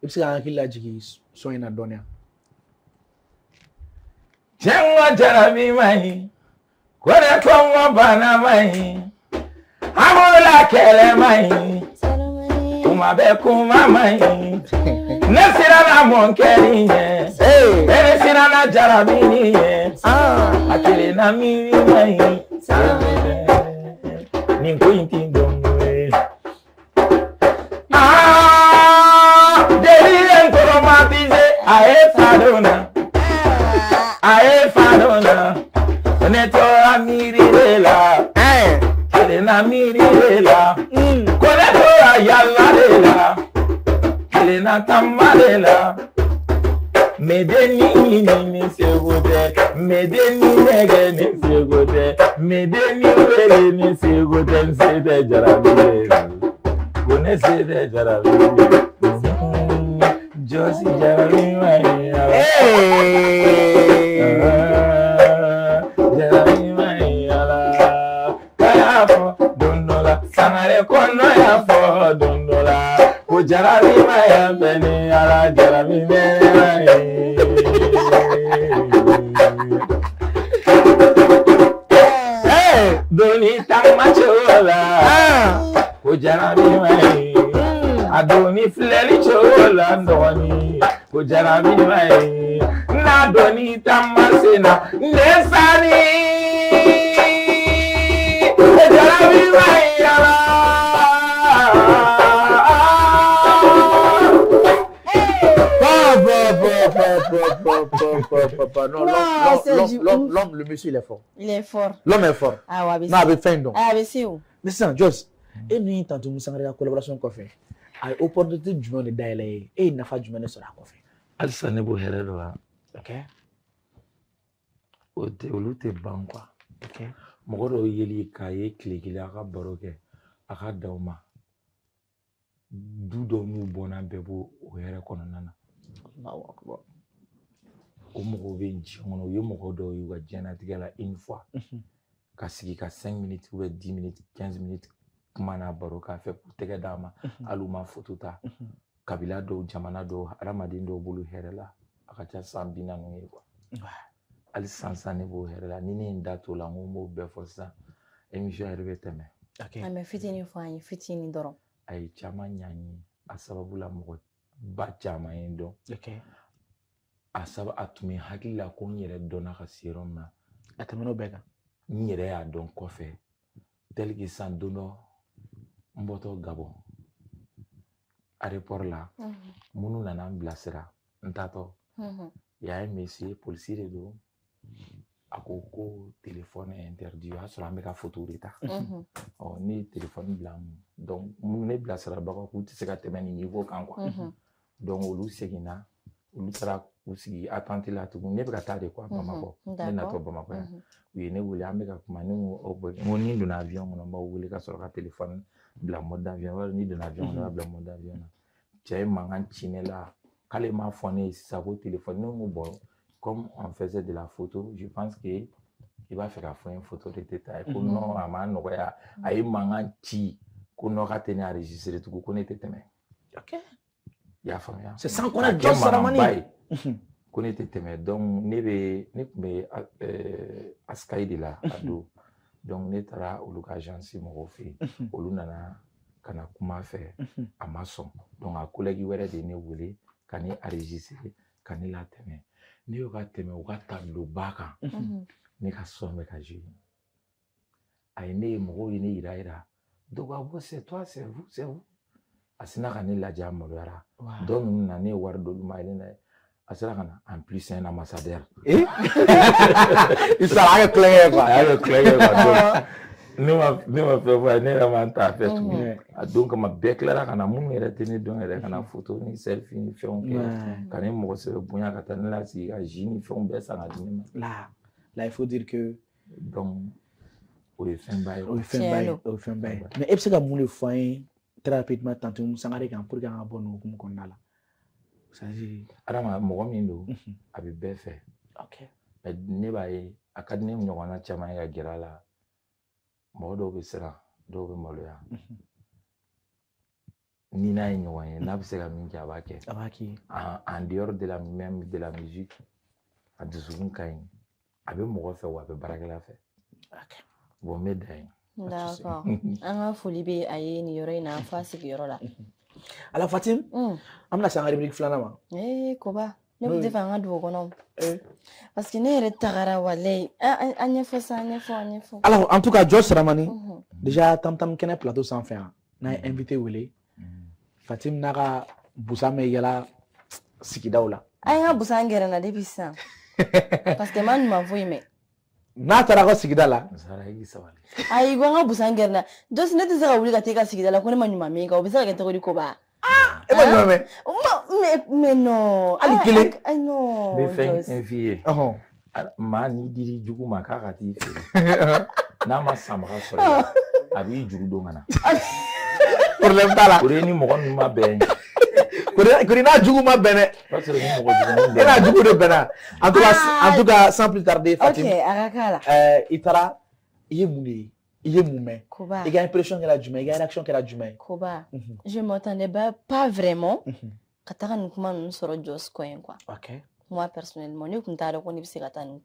I bɛ se ka hakili lajigin son in na dɔɔni. Cɛn ko jarabi ma ɲi ko ne ko n ko bana ma ɲi Amola kelemai Kuma be kuma mai Nesira na monkeri Nesira na jarabini Akele na miri mai Ninko intindo Deli enkoro matize Ae fadona Neto amiri lela Kele na miri lela Kole to ayala lela Kele na tamba lela Medeni ni segote Medeni nege ni segote Medeni wele ni segote Nsede jarabi Kone sede jarabi Josi jarabi mai Jarabi mai ala Kaya fo dondola Sangare kono ya fo dondola Ko jarabi mai beni ala jarabi mai Doni tamachola Ko jarabi mai Adoni fleli chola ndoni Ko jarabi mai Na doni tamasena Nesani Ko jarabi mai ala Non, l'homme, le monsieur, il est fort. Il est fort. L'homme est fort. Ah ouais, non, avec fin donc. Ah, mais c'est où? Mais c'est Jos. Et nous, tant que nous sommes en collaboration, quoi faire? À opportunité du monde d'aller et il n'a pas du monde sur la coiffure. Alsa ne bo here do la. Ok. O te olute ban quoi. Ok. Mogo do yeli kaye klikili aka baroke aka dauma. Du do mu bona bebo o here kono nana. Allahu akbar. O mogo be nji ngono yo mogo do yu ga jana tigala une fois. Ka sigi ka 5 minutes ou 10 minutes 15 minutes kumana baroka fait pour tege dama aluma photo ta. Kabila do jamana do aramadin do bulu here la aka cha sambina no ye quoi. Ali sansa ne bo here la ni ne ndato la ngo be fo sa émission herbe teme. OK. Mais fitini fo ani fitini doro. Ay chama nyani asababu la mo ba chama endo. OK. Asaba atumi hakila ko nyere dona ka serum na atamino bega nyere ya don kofe tel ki san dono mboto gabo aéroport la munu nana blasera ntato ya messi policier de do akoko téléphone interdit asura meka photo reta oh ni téléphone blanc donc munu ne blasera ba ko tse ka temeni niveau kan quoi donc olu segina olu tara usigi attente la tout ne beka tade quoi Bamako ne na to Bamako oui ne wuli ambeka kuma ni mo ni do na avion mo ba wuli ka soro ka téléphone bla mode d'avion wala ni do na avion na bla mode d'avion na chay mangan chinela kale ma foné sa ko téléphone no bon comme on faisait de la photo je pense que il va faire une photo de détail ko no ama no ya ay mangan chi ko no ka tenir enregistrer tout ko ne tete mais OK ya famia c'est sans connaître Jos Saramani connaître teme donc ne be askay de la ado donc ne tara olu agence mo fi olu nana kana kuma fe amason donc a collègue were de ne wole kani enregistrer kani la teme ne yo ka teme o ka tableau baka ne ka sombe ka ji ay ne mo ne iraira donc abo c'est toi c'est vous asina kani la jamolo yara donc na ne war do ma ile asira kana en plus c'est un ambassadeur il sera clair quoi ne ma fait voir ne la manta fait tout donc ma beklara kana mun yere teni don yere kana photo ni selfie ni fait on kana mo se bunya kata ne la si a jini fait on baisse na dini là il faut dire que donc o fin bail mais est-ce que mon le foin très rapidement tant que sangare kan pour kan abonno kum konnala ça dit arama mo min do abi be fait OK mais ne ba ye akadne mo nyona chama ya girala mo do be sera do be moloya ni na yi nyoye na be sera min ja ba ke abaki en dehors de la même de la musique a dessous kain abi mo fait wa be barakela fait OK bon médaille D'accord. An ka foli bɛ a ye nin yɔrɔ in na f'a sigiyɔrɔ la. Alors Fatim, an bɛna se an ka rubrique filanan ma. Koba ne tun tɛ fɛ an ka dugu kɔnɔ parce que ne yɛrɛ tagara walayi an ɲɛfɔ sa an ɲɛfɔ. Alors en tout cas Joyce Ramani déjà Tam Tam kɛnɛ plateau sanfɛ yan n'a ye invité wele Fatim n'a ka busan bɛ yala sigidaw la. An ka busan gɛrɛnna depuis sisan parce que ma ɲuman foyi mɛn. N'a taara ka sigida la ayi ko an ka busan gɛrɛnna Joyce ne tɛ se ka wuli ka taa i ka sigida la ko ne ma ɲuman min kɛ o bɛ se ka kɛ cogo di Koba. E ma ɲuman mɛn. Mais non. Hali kelen. Ay non. N bɛ fɛn f'i ye. Maa n'i diri jugu ma k'a ka t'i feere. N'a ma sanbaga sɔrɔ i la a b'i juru don ka na. Problème t'a la. O de ye ni mɔgɔ ninnu ma bɛn. Kori n'a jugu ma bɛn dɛ. E n'a jugu de bɛnna. En tout cas sans plus tarder Fatim. Ok a ka k'a la. I taara i ye mun de ye i ye mun mɛn. Koba. I ka impression kɛra jumɛn i ka réaction kɛra jumɛn. Koba je m'attendais pas vraiment ka taga nin kuma ninnu sɔrɔ Joyce kɔ yen quoi. Ok. Moi personnellement ne tun t'a dɔn ko ne bɛ se ka taa nin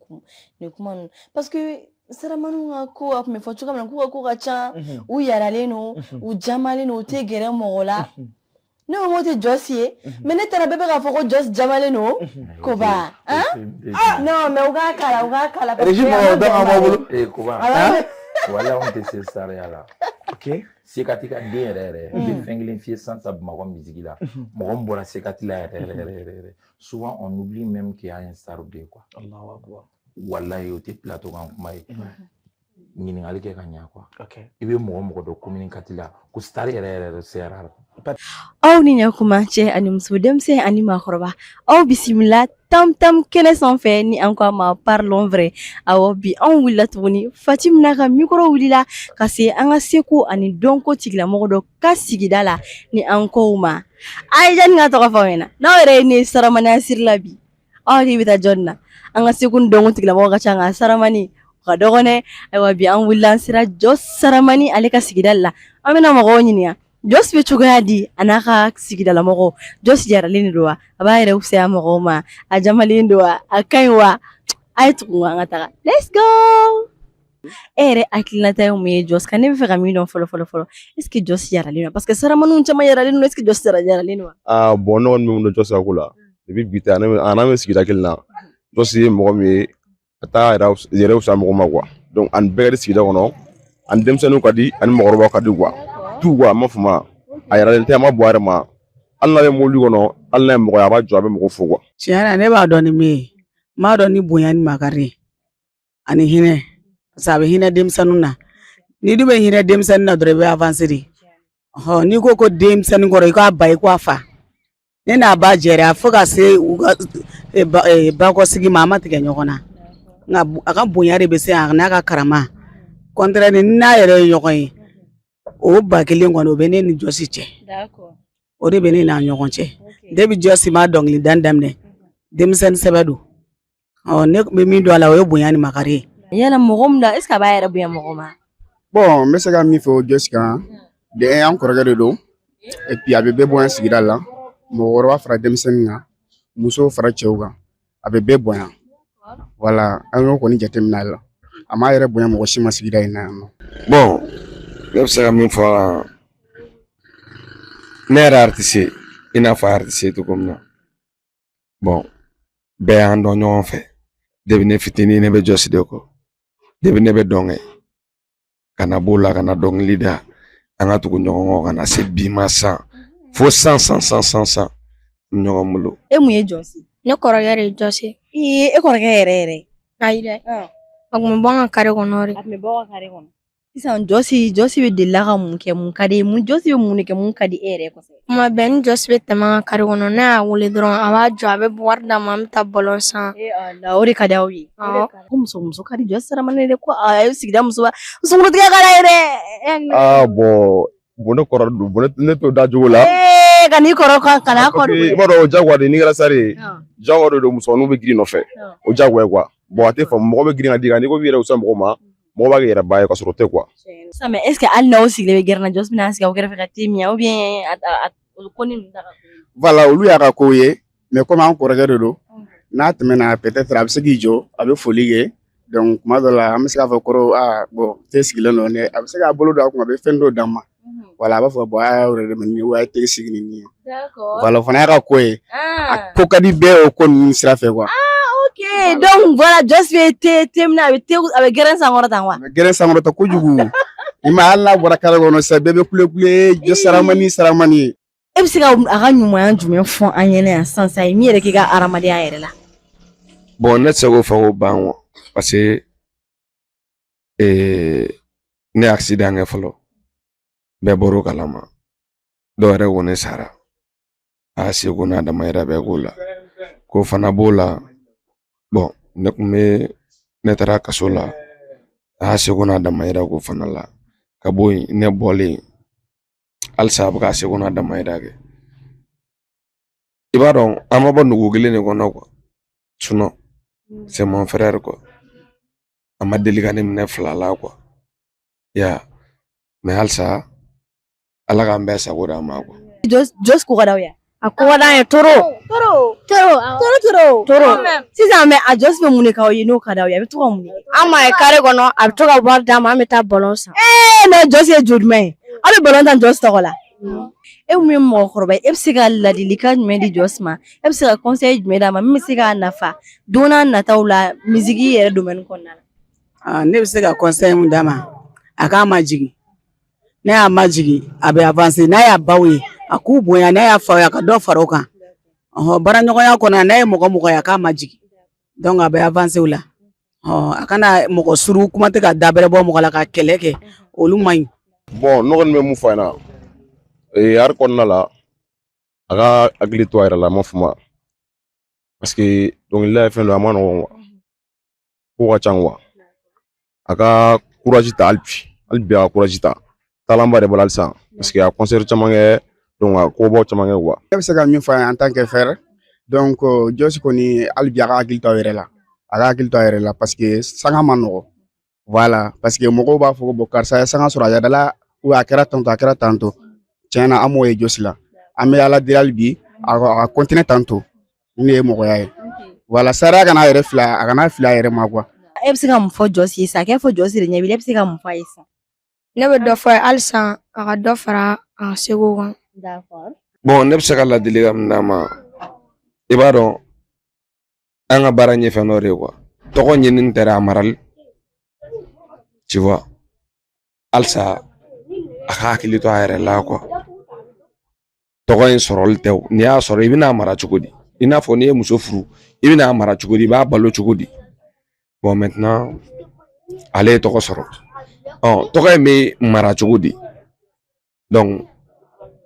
kuma ninnu parce que Saramaniw ka ko a tun bɛ fɔ cogo min na k'u ka ko ka ca u yaralen don u jamalen don u tɛ gɛrɛ mɔgɔ la. Ne ko n ko tɛ Joyce ye mais ne taara bɛɛ bɛ k'a fɔ ko Joyce jamalen don Koba non mais u k'a kala régime mɔgɔw dɔn ka bɔ bolo. Koba wala anw tɛ se sariya la. Ok. Sekati ka den yɛrɛ n bɛ fɛn kelen f'i ye sisan Bamakɔ musique la mɔgɔ min bɔra Sekati la yɛrɛ souvent on oublie même qu'il y a un star de quoi. Allahu akbar. Wallahi o tɛ plateau kan kuma ye. Ɲininkali kɛ ka ɲɛ quoi. Ok. I bɛ mɔgɔ dɔ communiquer la ko star yɛrɛ c'est rare. Aw ni ɲakuma cɛ ani muso denmisɛn ani maakɔrɔba aw bisimila Tam Tam kɛnɛ sanfɛ ni an ko a ma parlons vrai awɔ bi anw wulila tuguni Fatim n'a ka micro wulila ka se an ka seko ani dɔnko tigilamɔgɔ dɔ ka sigida la ni an kow ma a ye jani ka tɔgɔ fɔ aw ɲɛna n'aw yɛrɛ ye ne Saramani Asiri la bi aw hakili bɛ taa jɔnni na an ka seko ni dɔnko tigilamɔgɔ ka ca nka Saramani o ka dɔgɔ dɛ ayiwa bi an wulila an sera Joyce Saramani ale ka sigida la an bɛna mɔgɔw ɲininka Joyce bɛ cogoya di a n'a ka sigidalamɔgɔw Joyce jaralen de don wa a b'a yɛrɛ fisaya mɔgɔw ma a jamalen don wa a ka ɲi wa a ye tugu an ka taga let's go e yɛrɛ hakilinata ye mun ye Joyce kan ne bɛ fɛ ka min dɔn fɔlɔ est ce que Joyce jaralen don parce que Saramaniw caman yaralen don est ce que Joyce jaralen don wa bon ne kɔni bɛ mun dɔn Joyce ka ko la depuis bi ta a n'an bɛ sigida kelen na Joyce ye mɔgɔ min ye a t'a yɛrɛ fisaya mɔgɔ ma quoi donc ani bɛɛ ka di sigida kɔnɔ ani denmisɛnninw ka di ani mɔgɔkɔrɔbaw ka di quoi tout quoi ma fama a yaralen tɛ a ma bɔ a yɛrɛ ma hali n'a ye mobili kɔnɔ hali n'a ye mɔgɔ ye a b'a jɔ a bɛ mɔgɔ fo quoi. Tiɲɛ na ne b'a dɔn ni min ye n b'a dɔn ni bonya ni makari ani hinɛ parce que a bɛ hinɛ denmisɛnninw na n'i dun bɛ hinɛ denmisɛnnin na dɔrɔn i bɛ avancer de n'i ko ko denmisɛnnin kɔrɔ i k'a ba i k'a fa ne n'a ba jɛra fo ka se u ka bakɔsigi ma a ma tigɛ ɲɔgɔn na nka a ka bonya de bɛ se a n'a ka karama contraire n'a yɛrɛ ye ɲɔgɔn ye o ba kelen kɔni o bɛ ne ni Joyce cɛ o de bɛ ne n'a ɲɔgɔn cɛ depuis Joyce ma dɔnkili da daminɛ denmisɛnnin sɛbɛ don ne bɛ min dɔn a la o ye bonya ni makari ye yala mɔgɔ min da est ce que a b'a yɛrɛ bonya mɔgɔ ma bon n bɛ se ka min fɔ Joyce kan an kɔrɔkɛ de don et puis a bɛ bɛɛ bonya sigida la mɔgɔkɔrɔba fara denmisɛnnin kan muso fara cɛw kan a bɛ bɛɛ bonya voilà an y'o kɔni jateminɛ a la a m'a yɛrɛ bonya mɔgɔ si ma sigida in na yan nɔ. Bon ne bɛ se ka min fɔ ne yɛrɛ artiste i n'a fɔ artiste cogo min na bon bɛɛ y'an dɔn ɲɔgɔn fɛ depuis ne fitinin ne bɛ Joyce de kɔ depuis ne bɛ dɔnkɛ ka na b'o la ka na dɔnkili da an ka tugu ɲɔgɔn kɔ ka na se bi ma san fo san ɲɔgɔn bolo. e mun ye Joyce ne kɔrɔkɛ de ye Joyce e kɔrɔkɛ yɛrɛ ayi dɛ a tun bɛ bɔ an ka kare kɔnɔ de a tun bɛ bɔ ka kare kɔnɔ sisan Joyce bɛ delila ka mun kɛ mun ka di Joyce bɛ mun de kɛ mun ka di e yɛrɛ kosɛbɛ kuma bɛɛ ni Joyce bɛ tɛmɛ an ka kare kɔnɔ ne y'a wele dɔrɔn a b'a jɔ a bɛ wari d'a ma an bɛ taa bɔlɔn san o de ka di aw ye ko muso ka di Joyce Saramani de ko a ye sigida musokurutigɛ ka d'a ye dɛ bon ne kɔrɔ don ne t'o da jogo la ka n'i kɔrɔ kana kɔrɔ i b'a dɔn o jagoya de n'i kɛra sare ye jagoya de don musomaninw bɛ girin nɔfɛ o jagoya quoi bon a tɛ faamu mɔgɔ bɛ girin ka di kan n'i ko k'i yɛrɛ wusa mɔgɔ ma mɔgɔ b'a kɛ yɛrɛ ba ye ka sɔrɔ o tɛ quoi. sisan mais est ce que hali n'aw sigilen bɛ gɛrɛ na Joyce bɛna sigi aw kɛrɛfɛ ka te min ou bien ko ni ninnu ta ka voilà olu y'a ka kow ye mais comme an kɔrɔkɛ de don n'a tɛmɛna peut-être a bɛ se k'i jɔ a bɛ foli kɛ donc kuma dɔ la an bɛ se k'a fɔ kɔrɔ bon te sigilen don ne a bɛ se k'a bolo don a kun a bɛ fɛn dɔ d'an ma wala a b'a fɔ bon a y'a yɛrɛ de ma nin wa te sigi ni nin ye voilà o fana y'a ka ko ye a ko ka di bɛɛ o ko ninnu sira fɛ quoi. Ok, donc voilà, Just bɛ te minɛ a bɛ gɛrɛn sankɔrɔ tan wa. A bɛ gɛrɛn sankɔrɔ kojugu i ma hali n'a bɔra kare kɔnɔ sisan bɛɛ bɛ kule Just saramani. E bɛ se ka a ka ɲumanya jumɛn fɔ an ɲɛna yan sisan sisan min yɛrɛ k'i ka hadamadenya yɛrɛ la. Bon ne tɛ se k'o fɔ k'o ban wa parce que ne accident kɛ fɔlɔ bɛɛ bɔr'o kalama dɔw yɛrɛ ko ne sara a seko n'a damayira bɛɛ k'o la ko fana b'o la bon ne taara kaso la a seko n'a damayira k'o fana la ka bɔ yen ne bɔlen halisa a bɛ ka seko n'a damayira kɛ i b'a dɔn an ma bɔ nugu kelen de kɔnɔ quoi sinon c'est mon frère quoi a ma deli ka ne minɛ fila la quoi ya mais halisa ala k'an bɛɛ sago d'a ma quoi. Just ko ka d'aw ye. A ko ka d'an ye toro. Sisan mais a Just bɛ mun de k'aw ye n'o ka d'aw ye a bɛ to ka mun de kɛ. An ma ye carré kɔnɔ a bɛ to ka wari d'an ma an bɛ taa ballon san. Mais Just ye jumɛn ye aw bɛ ballon tan Just tɔgɔ la. E mun ye mɔgɔkɔrɔba ye e bɛ se ka ladilikan jumɛn di Just ma e bɛ se ka conseil jumɛn d'a ma min bɛ se k'a nafa don n'a nataw la musique yɛrɛ domaine kɔnɔna la. Ne bɛ se ka conseil mun d'a ma a k'a majigin n'a y'a majigin a bɛ avancer n'a y'a baw ye a k'u bonya n'a y'a fa ye a ka dɔ fara o kan baaraɲɔgɔnya kɔnɔ n'a ye mɔgɔ ye a k'a majigin donc a bɛ avancer o la a kana mɔgɔ suru kuma tɛ ka dabɛrɛ bɔ mɔgɔ la ka kɛlɛ kɛ olu man ɲi. Bon ne kɔni bɛ mun fɔ a ɲɛna ari kɔnɔna la a ka hakili to a yɛrɛ la a ma fama parce que dɔnkilida ye fɛn dɔ a ma nɔgɔn quoi ko ka ca quoi a ka courage ta hali bi a ka courage ta talanba de b'a la halisa parce que a concert caman kɛ donc a kobɔ caman kɛ quoi. Ne bɛ se ka min fɔ en tant que frère donc Just kɔni hali bi a ka hakili to a yɛrɛ la a ka hakili to a yɛrɛ la parce que sanga ma nɔgɔ voilà parce que mɔgɔw b'a fɔ ko bon karisa ye sanga sɔrɔ a yadala ou a kɛra tantôt tiɲɛna an m'o ye Just la an bɛ ala deli hali bi a ka continuer tantôt ne ye mɔgɔya ye voilà sariya kana a kana fili a yɛrɛ ma quoi. E bɛ se ka mun fɔ Just ye sisan a k'a fɔ Just de ɲɛ b'i la e bɛ se ka mun fɔ a ye sisan. Ne bɛ dɔ fɔ a ye halisa a ka dɔ fara a ka seko kan. D'accord. Bon ne bɛ se ka ladilikan min d'a ma i b'a dɔn an ka baara ɲɛfɛ dɔ de ye quoi tɔgɔ ɲini tɛ a marali tu vois halisa a ka hakili to a yɛrɛ la quoi tɔgɔ in sɔrɔli tɛ n'i y'a sɔrɔ i bɛna mara cogo di i n'a fɔ n'i ye muso furu i bɛna mara cogo di i b'a balo cogo di bon maintenant ale ye tɔgɔ sɔrɔ tɔgɔ in bɛ mara cogo di donc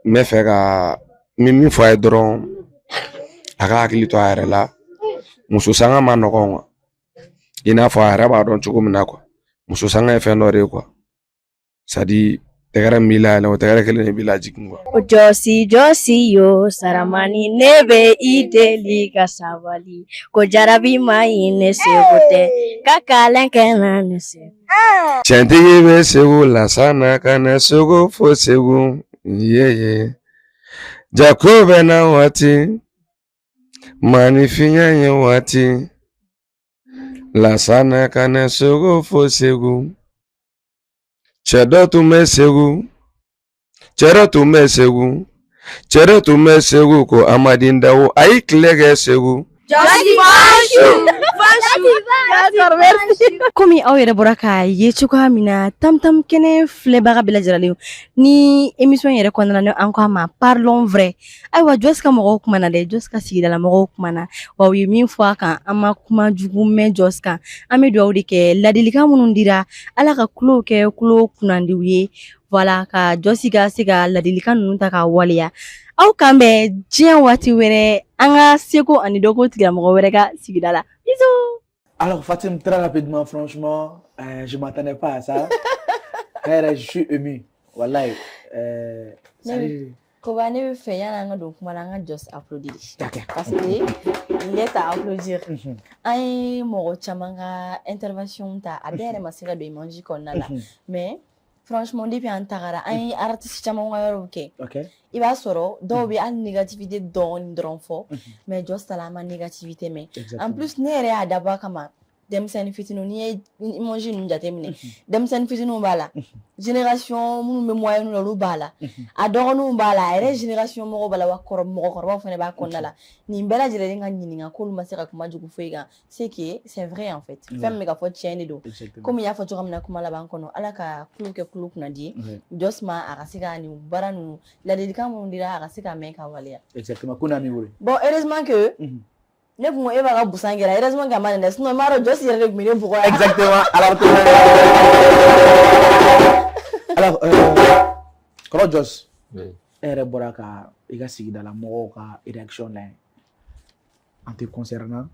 n bɛ fɛ ka min fɔ a ye dɔrɔn a ka hakili to a yɛrɛ la muso sanga ma nɔgɔn quoi i n'a fɔ a yɛrɛ b'a dɔn cogo min na quoi muso sanga ye fɛn dɔ de ye quoi c'est à dire tɛgɛrɛ min b'i la yɛlɛ o tɛgɛrɛ kelen de b'i la jigin quoi. O jɔsi yo saramani ne bɛ i deli ka sabali ko jarabi ma ɲi ne seko tɛ ka kalan kɛ na ne seko. Tiɲɛtigi bɛ segu lasana ka na segu fo segu ye jako bɛ na waati maanifinya ye waati lasana ka na segu fo segu cɛ dɔ tun bɛ segu cɛ dɔ tun bɛ segu ko Amadi Ndawo a y'i tile kɛ segu. Komi aw yɛrɛ bɔra k'a ye cogoya min na tam kɛnɛ filɛbaga bɛɛ lajɛlen ni émission yɛrɛ kɔnɔna na an ko a ma parlons vrai ayiwa Just ka mɔgɔw kumana dɛ Just ka sigidala mɔgɔw kumana wa u ye min fɔ a kan an ma kuma jugu mɛn Just kan an bɛ dugawu de kɛ ladilikan minnu dira ala ka tulow kɛ tulo kunnandiw ye voilà ka Just ka se ka ladilikan ninnu ta k'a waleya aw kan bɛn diɲɛ waati wɛrɛ an ka seko ani dɔnko tigilamɔgɔ wɛrɛ ka sigida la bisous. Alors Fatim, très rapidement, franchement, je m'attendais pas à ça. Je suis ému. Wallahi. Koba ne bɛ fɛ yani an ka don kuma la an ka Just applaudir parce que il est à applaudir. An ye mɔgɔ caman ka intervention ta a bɛɛ yɛrɛ ma se ka don Imanji kɔnɔna la mais franchement depuis an tagara an ye artiste caman ka yɔrɔw kɛ i b'a sɔrɔ dɔw bɛ hali négativité dɔɔni dɔrɔn fɔ mais Just la an ma négativité mɛn en plus ne yɛrɛ y'a dabɔ a kama denmisɛnnin fitinin n'i ye image ninnu jateminɛ denmisɛnnin fitininw b'a la génération minnu bɛ moyen la olu b'a la a dɔgɔninw b'a la a yɛrɛ génération mɔgɔw b'a la wa mɔgɔkɔrɔbaw fana b'a kɔnɔna la nin bɛɛ lajɛlen ka ɲininka k'olu ma se ka kuma jugu foyi kan c'est que c'est vrai en fait fɛn min bɛ ka fɔ tiɲɛ de don comme n y'a fɔ cogo min na kuma laban kɔnɔ ala ka kulo kɛ kulo kunna di Josma a ka se ka nin baara ninnu ladilikan minnu dira a ka se ka mɛn ka waleya exactement ko n'a mi wele bon heureusement que ne kun e b'a ka busan kɛra heureusement que a ma nin dɛ sinon m'a dɔn Josi yɛrɛ de tun bɛ ne bugɔ exactement alors kɔrɔ Jos e yɛrɛ bɔra ka i ka sigida la mɔgɔw ka réaction lajɛ en te concernant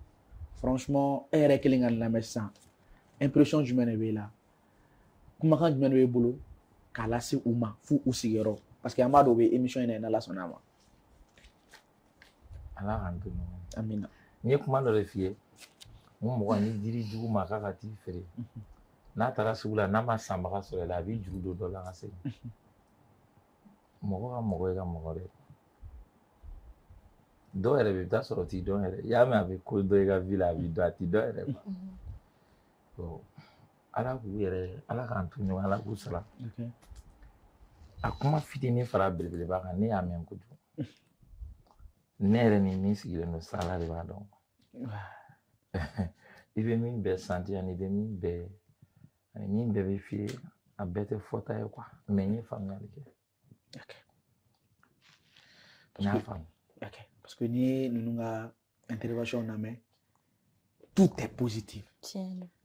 franchement e yɛrɛ kelen ka lamɛn sisan impression jumɛn de b'e la kumakan jumɛn de b'e bolo k'a lase u ma f'u sigiyɔrɔ parce que an b'a dɔn u bɛ émission in na n'Ala sɔnn'a ma ala k'an to ɲɔgɔn amina n ye kuma dɔ de f'i ye n ko mɔgɔ ni diri jugu ma k'a ka t'i feere n'a taara sugu la n'a ma sanbaga sɔrɔ i la a b'i juru don dɔ la ka segin mɔgɔ ka mɔgɔ ye ka mɔgɔ de dɔw yɛrɛ bɛ i bɛ taa sɔrɔ t'i dɔn yɛrɛ i y'a mɛn a bɛ ko dɔ i ka vie la a b'i dɔn a t'i dɔn yɛrɛ quoi ala k'u yɛrɛ ala k'an to ɲɔgɔn ala k'u sara a kuma fitinin fara belebeleba kan ne y'a mɛn kojugu ne yɛrɛ ni min sigilen don sa ala de b'a dɔn i bɛ min bɛɛ santi ani i bɛ min bɛɛ ani min bɛɛ bɛ f'i ye a bɛɛ tɛ fɔta ye quoi mais n ye faamuyali kɛ n y'a faamu parce que n'i ye ninnu ka intervention lamɛn tout est positif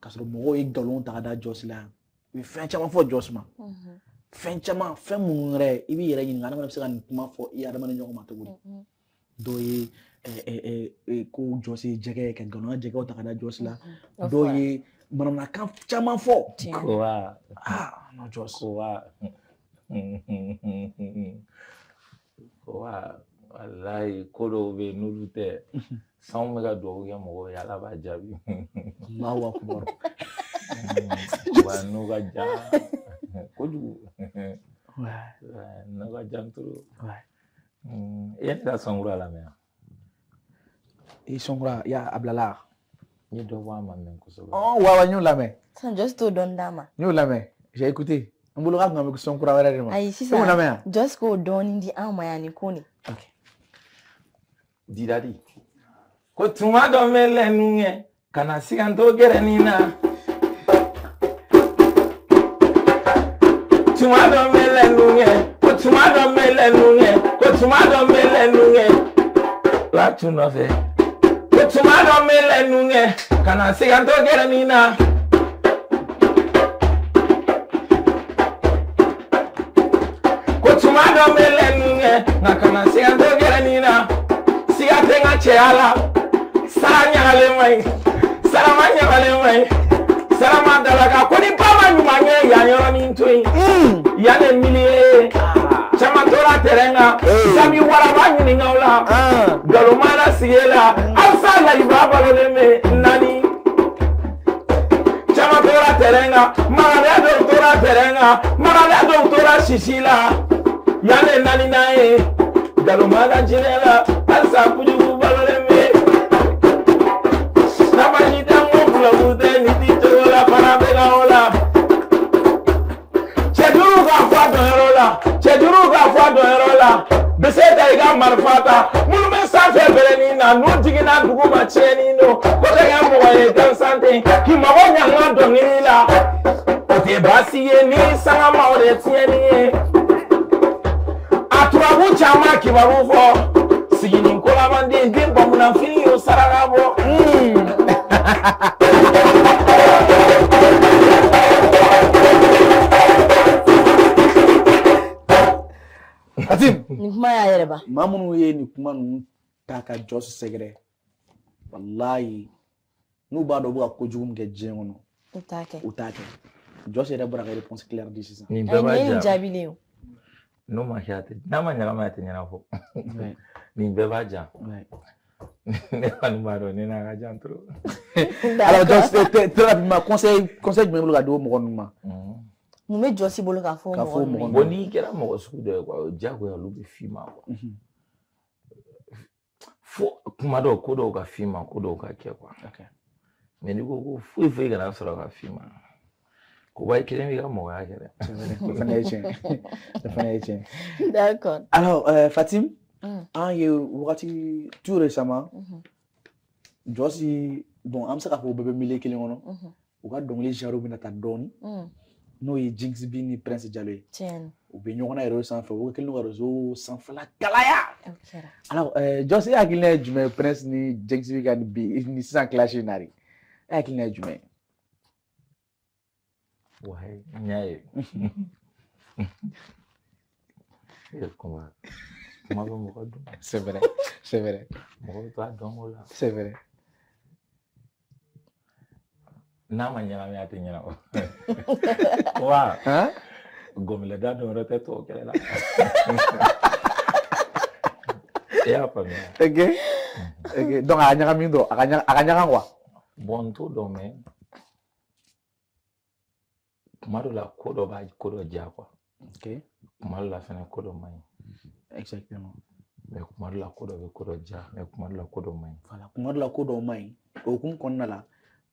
k'a sɔrɔ mɔgɔw ye nkalon ta ka da Jos la u ye fɛn caman fɔ Jos ma fɛn caman fɛn minnu yɛrɛ i b'i yɛrɛ ɲininka adamaden bɛ se ka nin kuma fɔ i adamaden ɲɔgɔn ma cogo di dɔw ye ko Jos ye jɛgɛ ye ka nkalon jɛgɛw ta ka da Jos la dɔw ye manamanakan caman fɔ kowa non Jos kowa walayi ko dɔw bɛ yen n'olu tɛ sanw bɛ ka duwawu kɛ mɔgɔw ye ala b'a jaabi Allahu akbar wa n'o ka jan kojugu n'o ka jan trop i ye ne ka sɔnkura lamɛn i sɔnkura ya a bilala n ye dɔ bɔ a ma mɛn kosɛbɛ wa n y'o lamɛn sisan Jos t'o dɔn d'a ma n y'o lamɛn j'ai écouté n bolo k'a tun bɛ sɔnkura wɛrɛ de ma ayi sisan Jos k'o dɔɔnin di an ma yan ni ko nin didadi ko tuma dɔ bɛ lɛnu kɛ ka na sigantɔ gɛrɛnin na tuma dɔ bɛ lɛnu kɛ ko tuma dɔ bɛ lɛnu kɛ ko tuma dɔ bɛ lɛnu kɛ wa tun nɔfɛ ko tuma dɔ bɛ lɛnu kɛ ka na sigantɔ gɛrɛnin na ko tuma dɔ bɛ lɛnu kɛ nka ka na sigantɔ gɛrɛnin na siga tɛ n ka cɛya la sara ɲagalen ma ɲi sarama ɲagalen ma ɲi sarama dalaka ko ni ba ma ɲuman kɛ yan yɔrɔnin to yen yan de milie caman tora terrain kan sabi waraba ɲininkaw la galoma lasigi la alisa layiba balolen bɛ naani caman tora terrain kan magasin dɔw tora terrain kan magasin dɔw tora sisi la yan de naaninan ye galoma lajinɛ la alisa kujugu balolen bɛ nabaji dango fulabu tɛ ni ti cogo la fana bɛ ka o la cɛ duuru ka fɔ a dɔnyɔrɔ la cɛ duuru ka fɔ a dɔnyɔrɔ la bese ta i ka marifa ta minnu bɛ sanfɛ bɛlɛnin na n'u jiginna dugu ma tiɲɛni don ko tɛ kɛ mɔgɔ ye gansan ten k'i mago ɲa n ka dɔnkili la o tɛ baasi ye ni sangama o de tiɲɛni ye a turabu caman kibaru fɔ sigini kolabanden den bamunafini y'o saraka bɔ Atim nin kuma y'a yɛrɛ ba maa minnu ye nin kuma ninnu ta ka Jos sɛgɛrɛ walayi n'u b'a dɔn u bɛ ka kojugu min kɛ diɲɛ kɔnɔ u t'a kɛ Jos yɛrɛ bɔra ka réponse claire di sisan nin bɛɛ b'a nin jaabilen o n'o ma kɛ a tɛ n'a ma ɲagami a tɛ ɲɛnabɔ nin bɛɛ b'a jan ne kɔni b'a dɔn ne n'a ka jan trop alors Jos très rapidement conseil jumɛn bolo ka di o mɔgɔ ninnu ma mun bɛ Josi bolo k'a fɔ mɔgɔ ninnu bon n'i kɛra mɔgɔ sugu dɔ ye quoi o diyagoya olu bɛ f'i ma quoi fo kuma dɔw ko dɔw ka f'i ma ko dɔw ka kɛ quoi mais ni ko foyi kana sɔrɔ ka f'i ma ko ba kelen b'i ka mɔgɔya kɛ dɛ fana ye tiɲɛ d'accord alors Fatim an ye wagati tout récemment jɔsi bon an bɛ se k'a fɔ u bɛɛ bɛ milieu kelen kɔnɔ u ka dɔnkili genre bɛna taa dɔɔni n'o ye Jinx B ni Prince Jalo ye u bɛ ɲɔgɔn na réseau sanfɛ u kɛlen don ka réseau sanfɛla kalaya alors jɔsi e hakilina ye jumɛn Prince ni Jinx B ka ni sisan clash in na de e hakilina ye jumɛn ouais n y'a ye kuma bɛ mɔgɔ dɔn c'est vrai mɔgɔ bɛ to a dɔnko la c'est vrai n'a ma ɲɛnamaya a tɛ ɲɛnabɔ wa gɔmilɛda dɔn wɛrɛ tɛ tɔw kɛlɛ la e y'a faamuya ok donc a ka ɲagami dɔn a ka ɲagan quoi bon n t'o dɔn mais kuma dɔ la ko dɔ b'a ko dɔ diya quoi kuma dɔ la fɛnɛ ko dɔ man ɲi exactement mais kuma dɔ la ko dɔ bɛ ko dɔ diya mais kuma dɔ la ko dɔ man ɲi voilà kuma dɔ la ko dɔ man ɲi o hukumu kɔnɔna la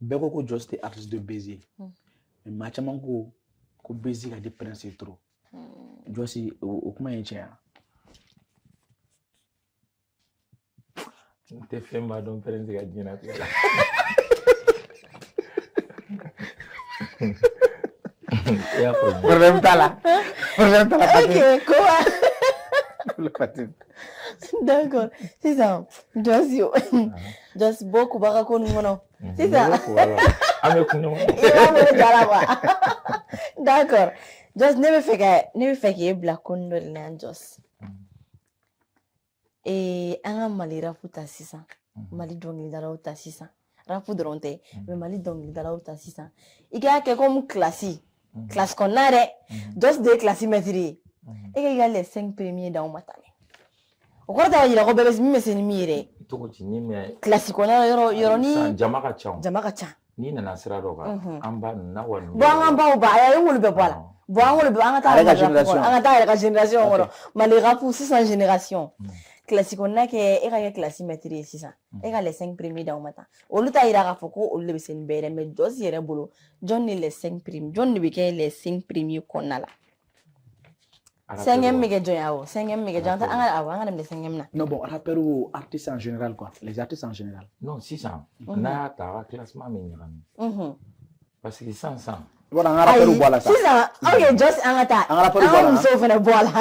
bɛɛ ko ko Jɔsi tɛ artiste de baiser mais maa caman ko baiser ka di Prince ye trop Jɔsi o kuma ye tiɲɛ n tɛ fɛn b'a dɔn Prince ka diɲɛnatigɛ la problème t'a la ok quoi Fatim d'accord sisan Jɔsi bɔ kubaga ko nin kɔnɔ sisan an bɛ kun ɲɔgɔn d'accord Jɔsi ne bɛ fɛ k'e bila ko dɔ de la yan Jɔsi an ka Mali rapu ta sisan Mali dɔnkilidalaw ta sisan rapu dɔrɔn tɛ mais Mali dɔnkilidalaw ta sisan i k'a kɛ comme classe kɔnɔna dɛ Jɔsi de ye classe maître ye e ka i ka les 5 premiers d'anw ma tan o kɔrɔ t'a jira ko bɛɛ bɛ min bɛ se ni min ye dɛ cogo ci ni mɛ classe kɔnɔna yɔrɔni jama ka ca jama ka ca n'i nana sira dɔ kan an ba na wa bon an ka baw ba a ye wolo bɛɛ bɔ a la bon an wolo bɛɛ an ka taa yɛrɛ ka génération kɔnɔ Mali rapu sisan génération classe kɔnɔna kɛ e ka kɛ classe maître ye sisan e ka les 5 premiers d'anw ma tan olu t'a jira k'a fɔ ko olu de bɛ se nin bɛɛ yɛrɛ mais Jɔsi yɛrɛ bolo jɔn ni les 5 premiers jɔn de bɛ kɛ les 5 premiers kɔnɔna la 5e bɛ kɛ jɔn ye awɔ 5e bɛ kɛ jɔn an ka daminɛ 5e na non bon rappeur ou artiste en général quoi les artistes en général non sisan n'a y'a ta a ka classement bɛ ɲagami parce que sisan voilà an ka rappeur bɔ a la sisan ok Jɔsi an ka taa an ka musow fana bɔ a la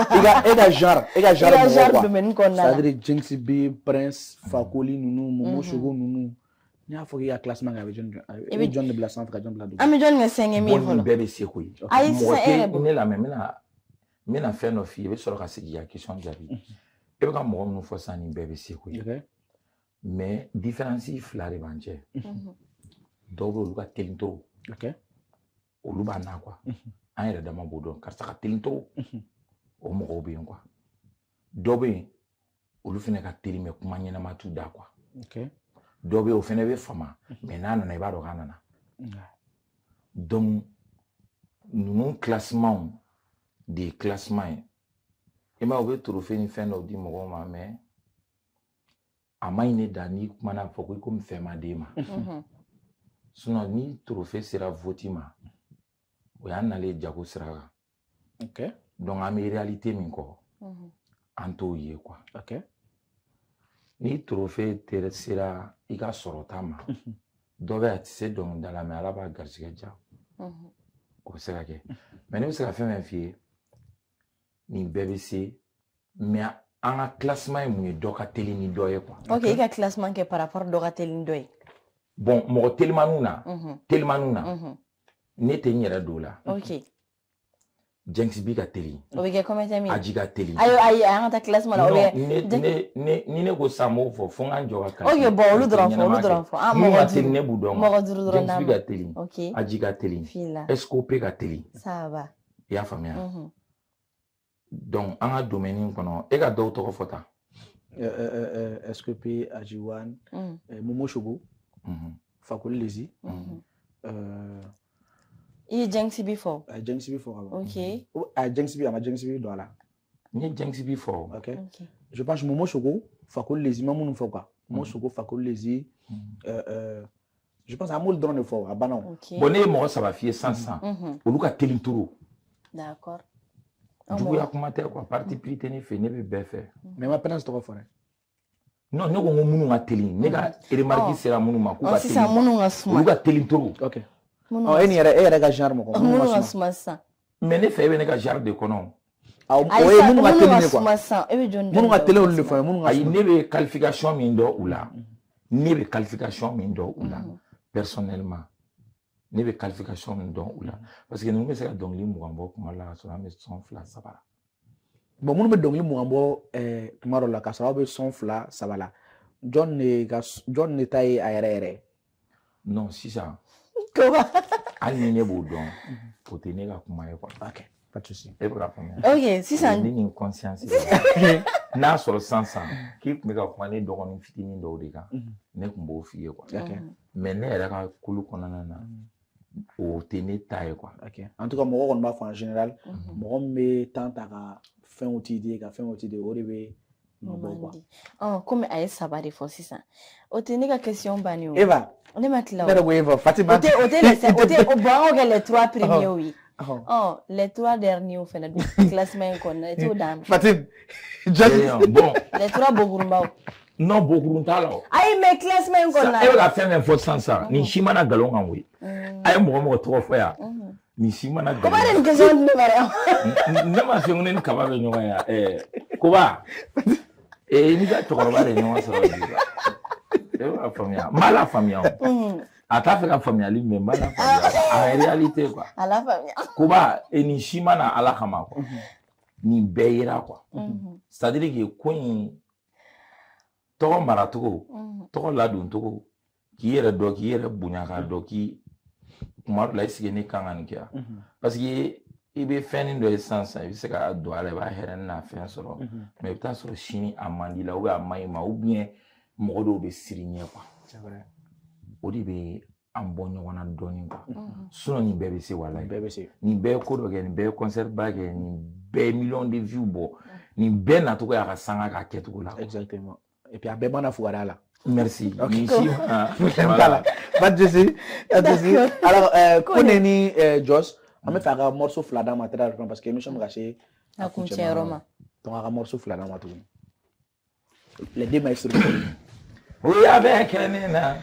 e ka genre mɔgɔ quoi domaine kɔnɔna la c'est-à-dire Jinx B Prince Fakoli ninnu Momo Sogo ninnu n'i y'a fɔ k'i ka classement kɛ a bɛ jɔn de bila sanfɛ ka jɔn bila duguma an bɛ jɔn kɛ 5e ye fɔlɔ bɛɛ bɛ se ko ye ayi sisan e yɛrɛ mɔgɔ tɛ ne lamɛn n bɛna fɛn dɔ f'i ye i bɛ sɔrɔ ka segin ka question jaabi e bɛ ka mɔgɔ minnu fɔ sisan nin bɛɛ bɛ se ko ye mais différence fila de b'an cɛ dɔw bɛ olu ka teli trop olu b'a na quoi an yɛrɛ dama b'o dɔn karisa ka teli trop o mɔgɔw bɛ yen quoi dɔw bɛ yen olu fana ka teli mais kuma ɲɛnama t'u da quoi dɔw bɛ yen o fana bɛ fama mais n'a nana i b'a dɔn k'a nana donc ninnu classement de ye classement ye i ma u bɛ trophée ni fɛn dɔw di mɔgɔw ma mais a ma ɲi ne da n'i kumana fɔ ko i komi fɛn ma d'e ma sinon ni trophée sera vote ma o y'an nalen jago sira kan donc an bɛ réalité min kɔ an t'o ye quoi ni trophée sera i ka sɔrɔta ma dɔ bɛ a tɛ se dɔnkilida la mais ala b'a garisɛgɛ diya o bɛ se ka kɛ mais ne bɛ se ka fɛn fɛn f'i ye nin bɛɛ bɛ se mais an ka classement ye mun ye dɔ ka teli ni dɔ ye quoi ok i ka classement kɛ par rapport dɔ ka teli ni dɔ ye bon mɔgɔ telimaniw na ne tɛ n yɛrɛ don o la ok Jinx B ka teli o bɛ kɛ combien min Aji ka teli ayi an ka taa classement la o bɛ ni ne ko sisan m'o fɔ fo n ka n jɔ ka ok bon olu dɔrɔn fɔ mun ka teli ne b'u dɔn mɔgɔ duuru dɔrɔn Jinx B ka teli ok Aji ka teli SKP ka teli ça va i y'a faamuya donc an ka domaine kɔnɔ e ka dɔw tɔgɔ fɔ tan SKP Ajiwan Momo Sogo Fakoli Lezi i ye Jinx B fɔ Jinx B fɔ ok Jinx B a ma Jinx B don a la n ye Jinx B fɔ ok je pense Momo Sogo Fakoli Lezi ma minnu fɔ quoi Momo Sogo Fakoli Lezi Je pense à Moul drone de fort, à Banon. Bon, moi, ça va fier 500. Au lieu de Telintoro. D'accord. Du coup, il y a commentaire quoi. Parti pris, tenez fait, ne veut pas faire. Mais ma peine, c'est trop fort. Non, nous avons mon télé. Nous avons remarqué c'est la mon si ça mon Ou ga Telintoro. Ok. Oh, et il genre mon. Mais ne fait pas genre de konon. Ah, oui, mon ga télé quoi. Mon ga télé le fait, mon ga. Il n'y a qualification mindo ou là. Ni be qualification mindo ou là. Personnellement. Ni be qualification mindo ou là. Parce que nous me c'est donc li mugambo kuma la so na me son fla sabala. Bon mun be donc li mugambo kuma la ka so be son fla sabala. John ne taille aéré. Non, si ça. Comment? Ali ne bo don. Pour tenir la kuma quoi. OK. Pas de souci. Et pour la première. OK, si ça. Ni une conscience. Na sur le 500 qui me ga kuma ne dogon fitini do de ga. Ne kumbo fiye quoi. OK. Mais ne era ka kulu konana na. Au tenir taille quoi. OK. En tout cas, moi on va faire en général, moi me tente à faire un outil de oribe. Oh, comme ay sabari fo sisa. O te nega question bani o. Eva. On est matla. Eva, Fatima. O bon les 3 premiers oui. Oh, les 3 derniers on fait le classement qu'on a tout dans. Fatima. Bon. Les 3 bogurumba. Non, bogurunta là. Ay me classement qu'on a. Elle la fait même fois sans ça. Ni chimana galon en oui. Ay mo 3 fois ya. Ni chimana galon. Comment une question de mara. Nama se ngene kaba be nyoga ya kuba. Ni ga to ko bare nyoga so la famille. Mala famille. Ata fait la famille lui mais mala famille. En réalité quoi. À la famille. Kuba ni chimana ala kama quoi. Ni beira quoi. C'est-à-dire que coin tɔgɔ mara togo tɔgɔ ladon togo k'i yɛrɛ dɔ k'i yɛrɛ bonya ka dɔ k'i kuma dɔ la i sigi ne kan ka nin kɛ parce que i bɛ fɛnnin dɔ ye sisan i bɛ se ka don a la i b'a hɛrɛ n'a fɛn sɔrɔ mais i bɛ taa sɔrɔ sini a man di la ou bien a man ɲi ma ou bien mɔgɔ dɔw bɛ siri ɲɛ quoi o de bɛ an bɔ ɲɔgɔn na dɔɔnin quoi sinon nin bɛɛ bɛ se wala nin bɛɛ ye ko dɔ kɛ nin bɛɛ ye concert ba kɛ nin bɛɛ ye million de vues bɔ nin bɛɛ nacogo y'a ka sanga k'a kɛcogo la exactement. Et puis à Bemana Fouadala. Merci. Okay. Voilà. Pas de souci. Alors, Koneni Joss, on va faire un morceau fladant matériel parce que nous sommes gâchés. À Kunche Roma. Donc un morceau fladant matériel. Les deux maîtres. Oui, avec Kenina.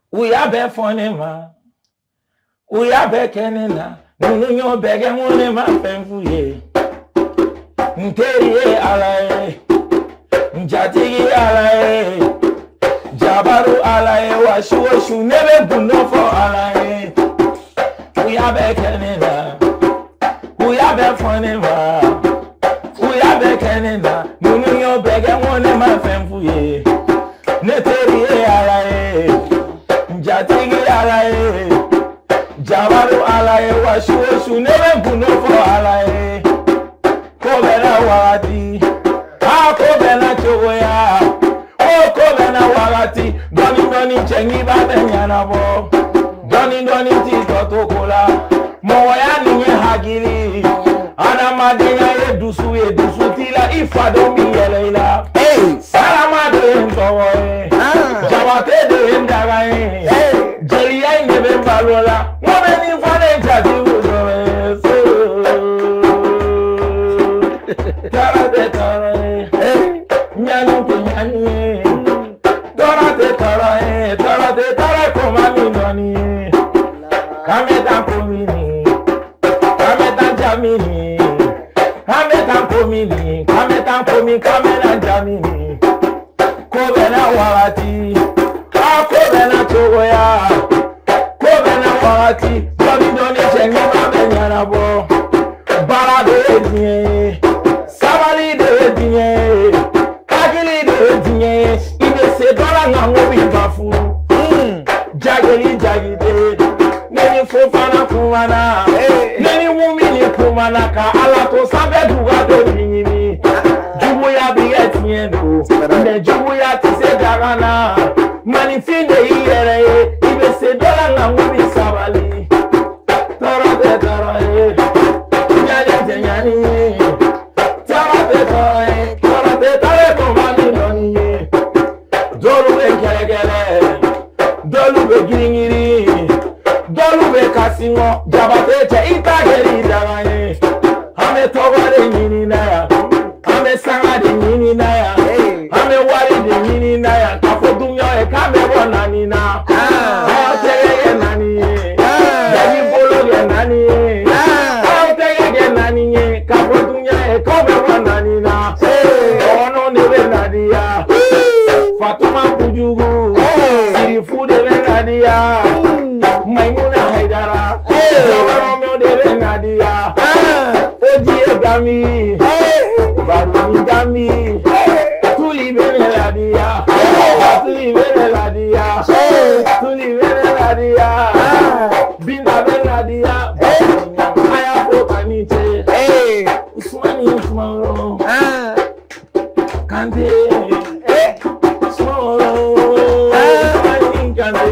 Oui, avec Fonema. Oui, avec Kenina. Nous nous béguons, on est ma peine fouillée. N'terrier à la Njatigi alae, Jabaru alae, washu nebe bunofo alae. Uyabe kenena, uyabe fonema, uyabe kenena. Nunyo bege wone ma femfuye. Neteri alae, Njatigi alae, Jabaru alae, washu nebe bunofo alae. Kobera wati. Ko bena choya o ko bena wagati doni chengi ba benyana bo doni ti totokola mo ya ni hagiri ana madenya e dusu tila ifado mi yeleila salama de ntowe jawate de ndaga jeli ai ne be balola mo be ni fane jadi udowe Tara koma mi noni Kameta komini Kameta jamini Kameta komini Kameta komi kamera jamini Kobena wagati Kobena chogoya Kobena wagati Doni chengi mabenyana bo Bara de dinye Sabali de dinye Kagili de dinye Ibe se dola ngango bibafu Jagide Neni fofana kumana Neni wumini kumana Ka ala to sabe duga do binyini Jubu ya biye tiendo Ne jubu ya tise dagana Manifinde iyere Ibe se dola nga wumi sabali Tarate tarae Nyane nyani Tarate tarae Komani noni Dolu e kere Otecha itageri dangane. Ame togore nini naya. Ame sangadi nini naya. Ame wari di nini naya. Kafo dunyo e kame wana nina. Otege nani. Yagi bolo ge nani. Otege ge nani. Kafo dunyo e kame wana nina. Ono nebe nadia. Fatuma Bujugu. Sirifu debe nadia. Maimuna Haidara. Zawarome debe nadia. Oji Gami. Barumi Gami. Tuli bene ladia. Tuli bene ladia. Tuli bene ladia. Binda bene ladia. Aya Fokanite. Usmani Usmano. Kante. Usmano. Usmani Kante.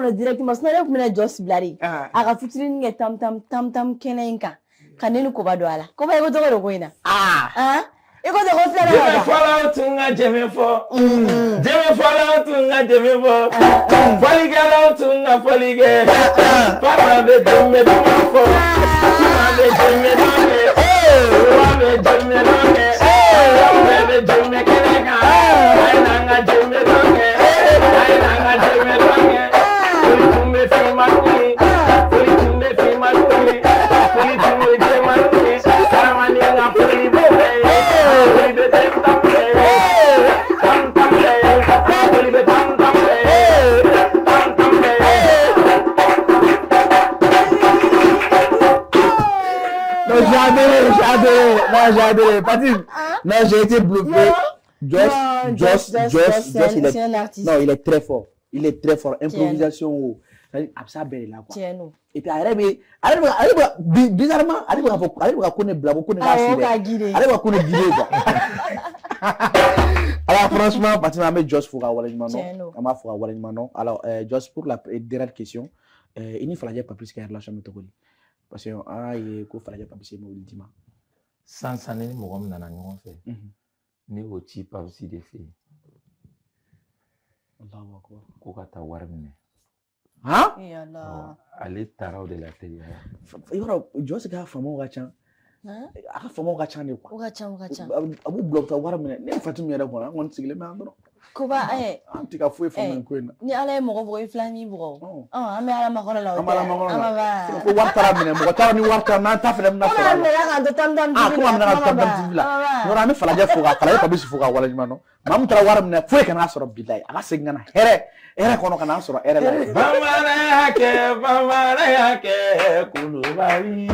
Directement snare ko mena Joss Blari aga futrin nge tam kenenka kanenu ko badwala ko ba go dogo ko ina e ko dogo flare wa follow tunga jeme follow tunga jeme fo folige law tunga folige papa be jeme fo ma be jeme donge wa be jeme donge be jeme kenenka ai nanga jeme donge J'adore. Patrick, non, j'ai été bluffé. Joss, c'est un artiste. Non, il est très fort. Improvisation. Ça belle là quoi. Et puis bizarrement, va connaître blabo, alors franchement, Patrick Joss Foura Wallenmano. Alors Joss, pour la dernière question, il ne fallait pas plus qu'à relâcher le Togoli. Parce que il fallait pas plus que sans année mon homme n'a rien fait ni au type aussi des filles Allahu akbar kokata warmine ya Allah aller tarau de la télé yoro Joss ga famo gacha aka famo gacha ne kwa gacha abu blog ta warmine ne fatum yara kwa ngon sigle me andro ko ba antika fo famo ko na ni ala mo go flami bro ame ala ma kola lawo ama ba ko wartara mine mo ta ni warta na ta fele na fele me la ga tam ko ma na tam tibila nora me fala je fo ga kala ko bisu fo ga Wallenmano mam tra warmine fo kana soro billahi aka singana here kono kana soro here la bamara yake kulubari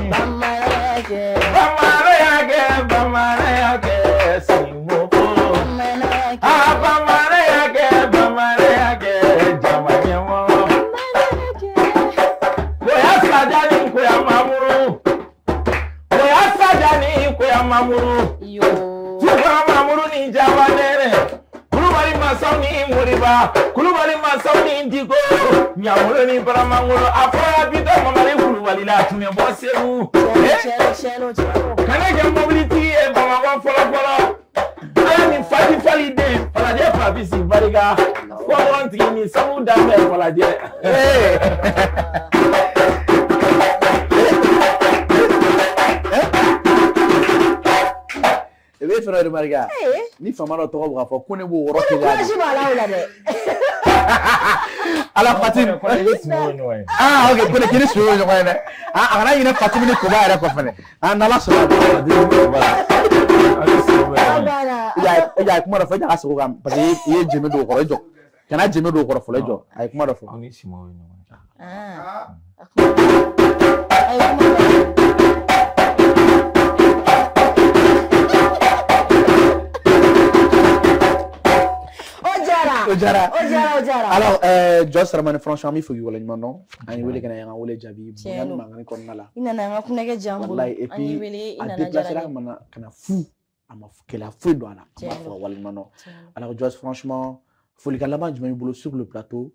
bamara yake simopo bamara yake jamanyemo koya mamuru tukwa mamuru ni jawanere kulubari masauni muriba kulubari masauni ndigo nyamuru ni baramanguru afara bida mamari kulubari la tune boseru kana ke mobility e bamawa fola ani fali de fala de pabisi bariga ko wanti ni samu dambe fala de fɛnɛ de mariga ni fama dɔ tɔgɔ bɛ ka fɔ ko ne b'o yɔrɔ kelen courage b'a la o la dɛ ala Fatim ok ko ne kiri suyo ɲɔgɔn ye dɛ a kana ɲinɛ Fatim ni Koba yɛrɛ kɔ fɛnɛ n'ala sɔnna i y'a kuma dɔ fɔ i ka segu kan parce que i ye jɛmɛ don o kɔrɔ i jɔ kana jɛmɛ don o kɔrɔ fɔlɔ i jɔ a ye kuma dɔ fɔ aw ni Simon ye ɲɔgɔn ye Ojara. Alors, Joss Ramani, franchement, il faut que vous voyez maintenant. On voulait que nous ayons jabi. Il n'a pas kuneke jambo. Et puis, à déplacer là, on a fou. On a qu'elle a fou dans la. Alors, Joss, franchement, faut les calmer. Je me boulot sur le plateau.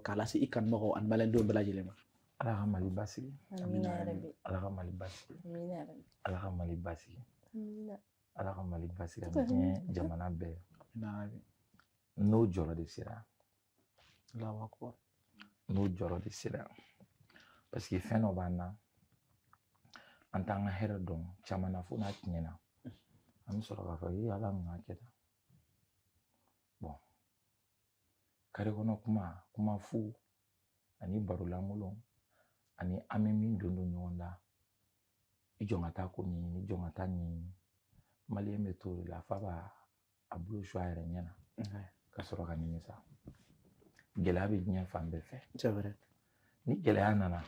Car là, c'est ikan moro en malendo belajilema. Allah malibasi. Allah malibasi. Allah malibasi. Allah malibasi. Jamana be. No jɔrɔ de sera n'o jɔrɔ de sera parce que fɛn dɔ b'an na an t'an ka hɛrɛ dɔn caman na fo n'a tiɲɛna an bɛ sɔrɔ k'a fɔ ala nana kɛ tan bon kare kɔnɔ kuma fu ani baro lankolon ani an bɛ min don ɲɔgɔn la i jɔn ka taa ko ɲɛɲini i jɔn ka taa ɲɛɲini maliyɛn bɛ to de la f'a b'a a bolo su a yɛrɛ ɲɛna ka sɔrɔ ka nimisa gɛlɛya bɛ diɲɛ fan bɛɛ fɛ c'est vrai ni gɛlɛya nana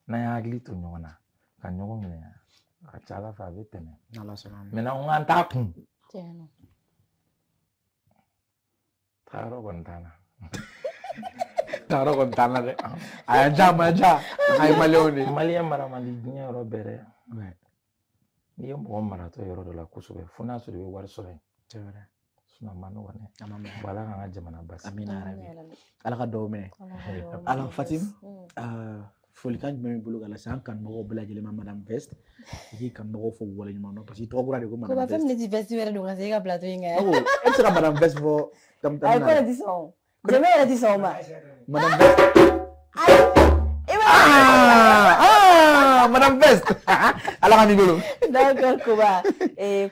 n'an y'a hakili to ɲɔgɔn na ka ɲɔgɔn minɛ a ka ca ala fɛ a bɛ tɛmɛ maintenant n k'an t'a kun taayɔrɔ kɔni t'an na taayɔrɔ kɔni t'an na dɛ a y'an ja a ye maliyɛnw de maliyɛn mara man di diɲɛ yɔrɔ bɛɛ dɛ n'i ye mɔgɔ maratɔ yɔrɔ dɔ la kosɛbɛ fo n'a sɔrɔ i bɛ wari sɔrɔ yen c'est vrai sinon a ma nɔgɔn dɛ ala k'an ka jamana basi ala ka dɔw minɛ alors Fatim folikan jumɛn b'i bolo ka lase an kanubagaw bɛɛ lajɛlen ma Madame Vest i k'i kanubagaw fɔ wale ɲuman dɔn parce que tɔgɔ kura de ko Madame Vest ko ba fɛn min tɛ Vest wɛrɛ don ka se e ka plateau in kan e bɛ se ka Madame Vest fɔ tam tam na ko ne tɛ sɔn jɛmɛ yɛrɛ tɛ sɔn o ma Madame Vest Madame Vest ala ka nigolo d'accord Koba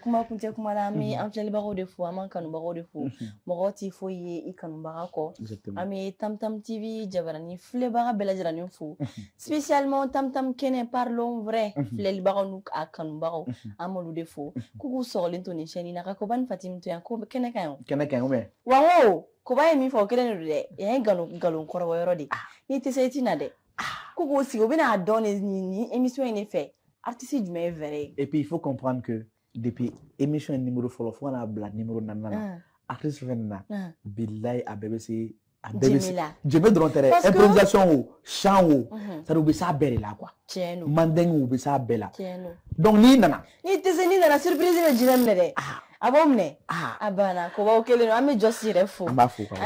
kuma kuncɛ kuma la an bɛ an filɛlibagaw de fo an b'an kanubagaw de fo mɔgɔ t'i foyi ye i kanubaga kɔ an bɛ Tam Tam TV Jabarani filɛbaga bɛɛ lajɛlen fo spécialement Tam Tam kɛnɛ parlons vrai filɛlibagaw n'u a kanubagaw an b'olu de fo k'u k'u sɔgɔlen to nin chaîne in na ka Koba ni Fatim to yan ko kɛnɛ ka ɲi kɛnɛ ka ɲi ou bien wa n ko Koba ye min fɔ o kelen de don dɛ yan ye nkalon kɔrɔbɔ yɔrɔ de n'i tɛ se i tɛna dɛ ko k'o sigi o bɛna dɔn ni émission in de fɛ artiste jumɛn ye vrai ye et puis il faut comprendre que depuis émission numéro fɔlɔ fo kana bila numéro 4 na artiste fɛn na bilayi a bɛɛ bɛ se jɛmɛ dɔrɔn tɛ dɛ improvisation o chant o c'est à dire u bɛ s'a bɛɛ de la quoi mandeng u bɛ s'a bɛɛ la donc n'i nana n'i tɛ se n'i nana surprise bɛ jinɛ minɛ dɛ a b'o minɛ a banna Koba o kelen an bɛ Joss yɛrɛ fo an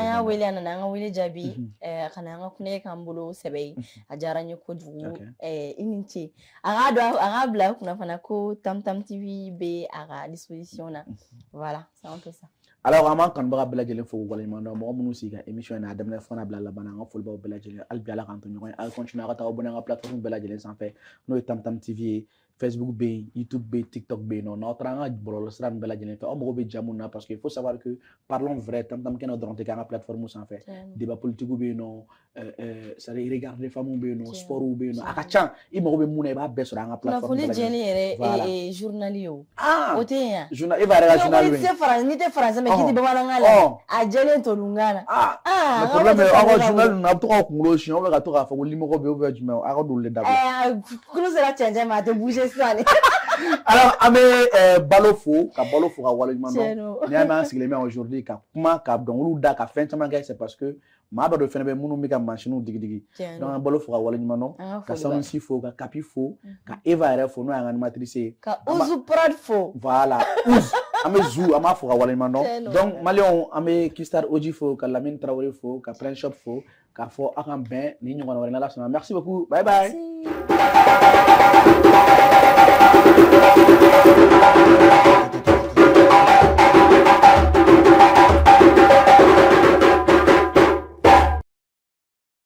y'a wele a nana an ka wele jaabi a kana an ka kunnɛ k'an bolo sɛbɛ ye a diyara n ye kojugu i ni ce a k'a bila kunna fana ko Tam Tam TV bɛ a ka disposition na voilà c'est un peu ça alors an b'an kanubaga bɛɛ lajɛlen fo k'u waleɲuman dɔn mɔgɔ minnu sigi ka émission in na a daminɛ fo n'a bila laban na an ka folibaw bɛɛ lajɛlen hali bi ala k'an to ɲɔgɔn ye a ye continuer a ka taa abonné an ka plateforme bɛɛ lajɛlen sanfɛ n'o ye Tam Tam TV ye Facebook bɛ yen YouTube bɛ yen TikTok bɛ yen nɔ n'aw taara an ka bɔlɔlɔ sira ninnu bɛɛ lajɛlen fɛ aw mago bɛ jamu na parce que il faut savoir que parlons vrai Tam Tam kɛnɛ dɔrɔn tɛ kɛ an ka plateforme sanfɛ débat politique bɛ yen nɔ c'est à dire regard des femmes bɛ yen nɔ sport bɛ yen nɔ a ka ca i mago bɛ mun na i b'a bɛɛ sɔrɔ an ka plateforme bɛɛ lajɛlen kunnafoni jɛlen yɛrɛ journal ye o o tɛ yen yan e b'a yɛrɛ ka journal bɛ yen n'i tɛ français mɛ k'i tɛ bamanankan la a jɛlen tolunkan na le problème est aw ka journal ninnu a bɛ to ka kunkolo siɲɛ ou bien ka to k'a fɔ ko limɔgɔ bɛ yen ou bien jumɛn a ka d'olu de dabila kulu sera cɛncɛn ma a tɛ bouger sisan de alors an bɛ balo fo ka waleɲuman dɔn n'i y'a mɛn an sigilen bɛ aujourd'hui ka kuma ka dɔnkiliw da ka fɛn caman kɛ c'est parce que maa dɔ de fɛnɛ bɛ minnu bɛ ka machine digidigi donc an balo fo ka waleɲuman dɔn ka Sanusi fo ka Kapi fo ka Eva yɛrɛ fo n'o y'an ka animatrice ye ka Uzu Prod fo voilà Uzu an bɛ Zu an b'a fo ka waleɲuman dɔn donc maliyɛnw an bɛ Kistar Oji fo ka Lamine Traoré fo ka Prince Shop fo k'a fɔ aw kan bɛn ni ɲɔgɔn wɛrɛ n'Ala sɔnna merci beaucoup bye bye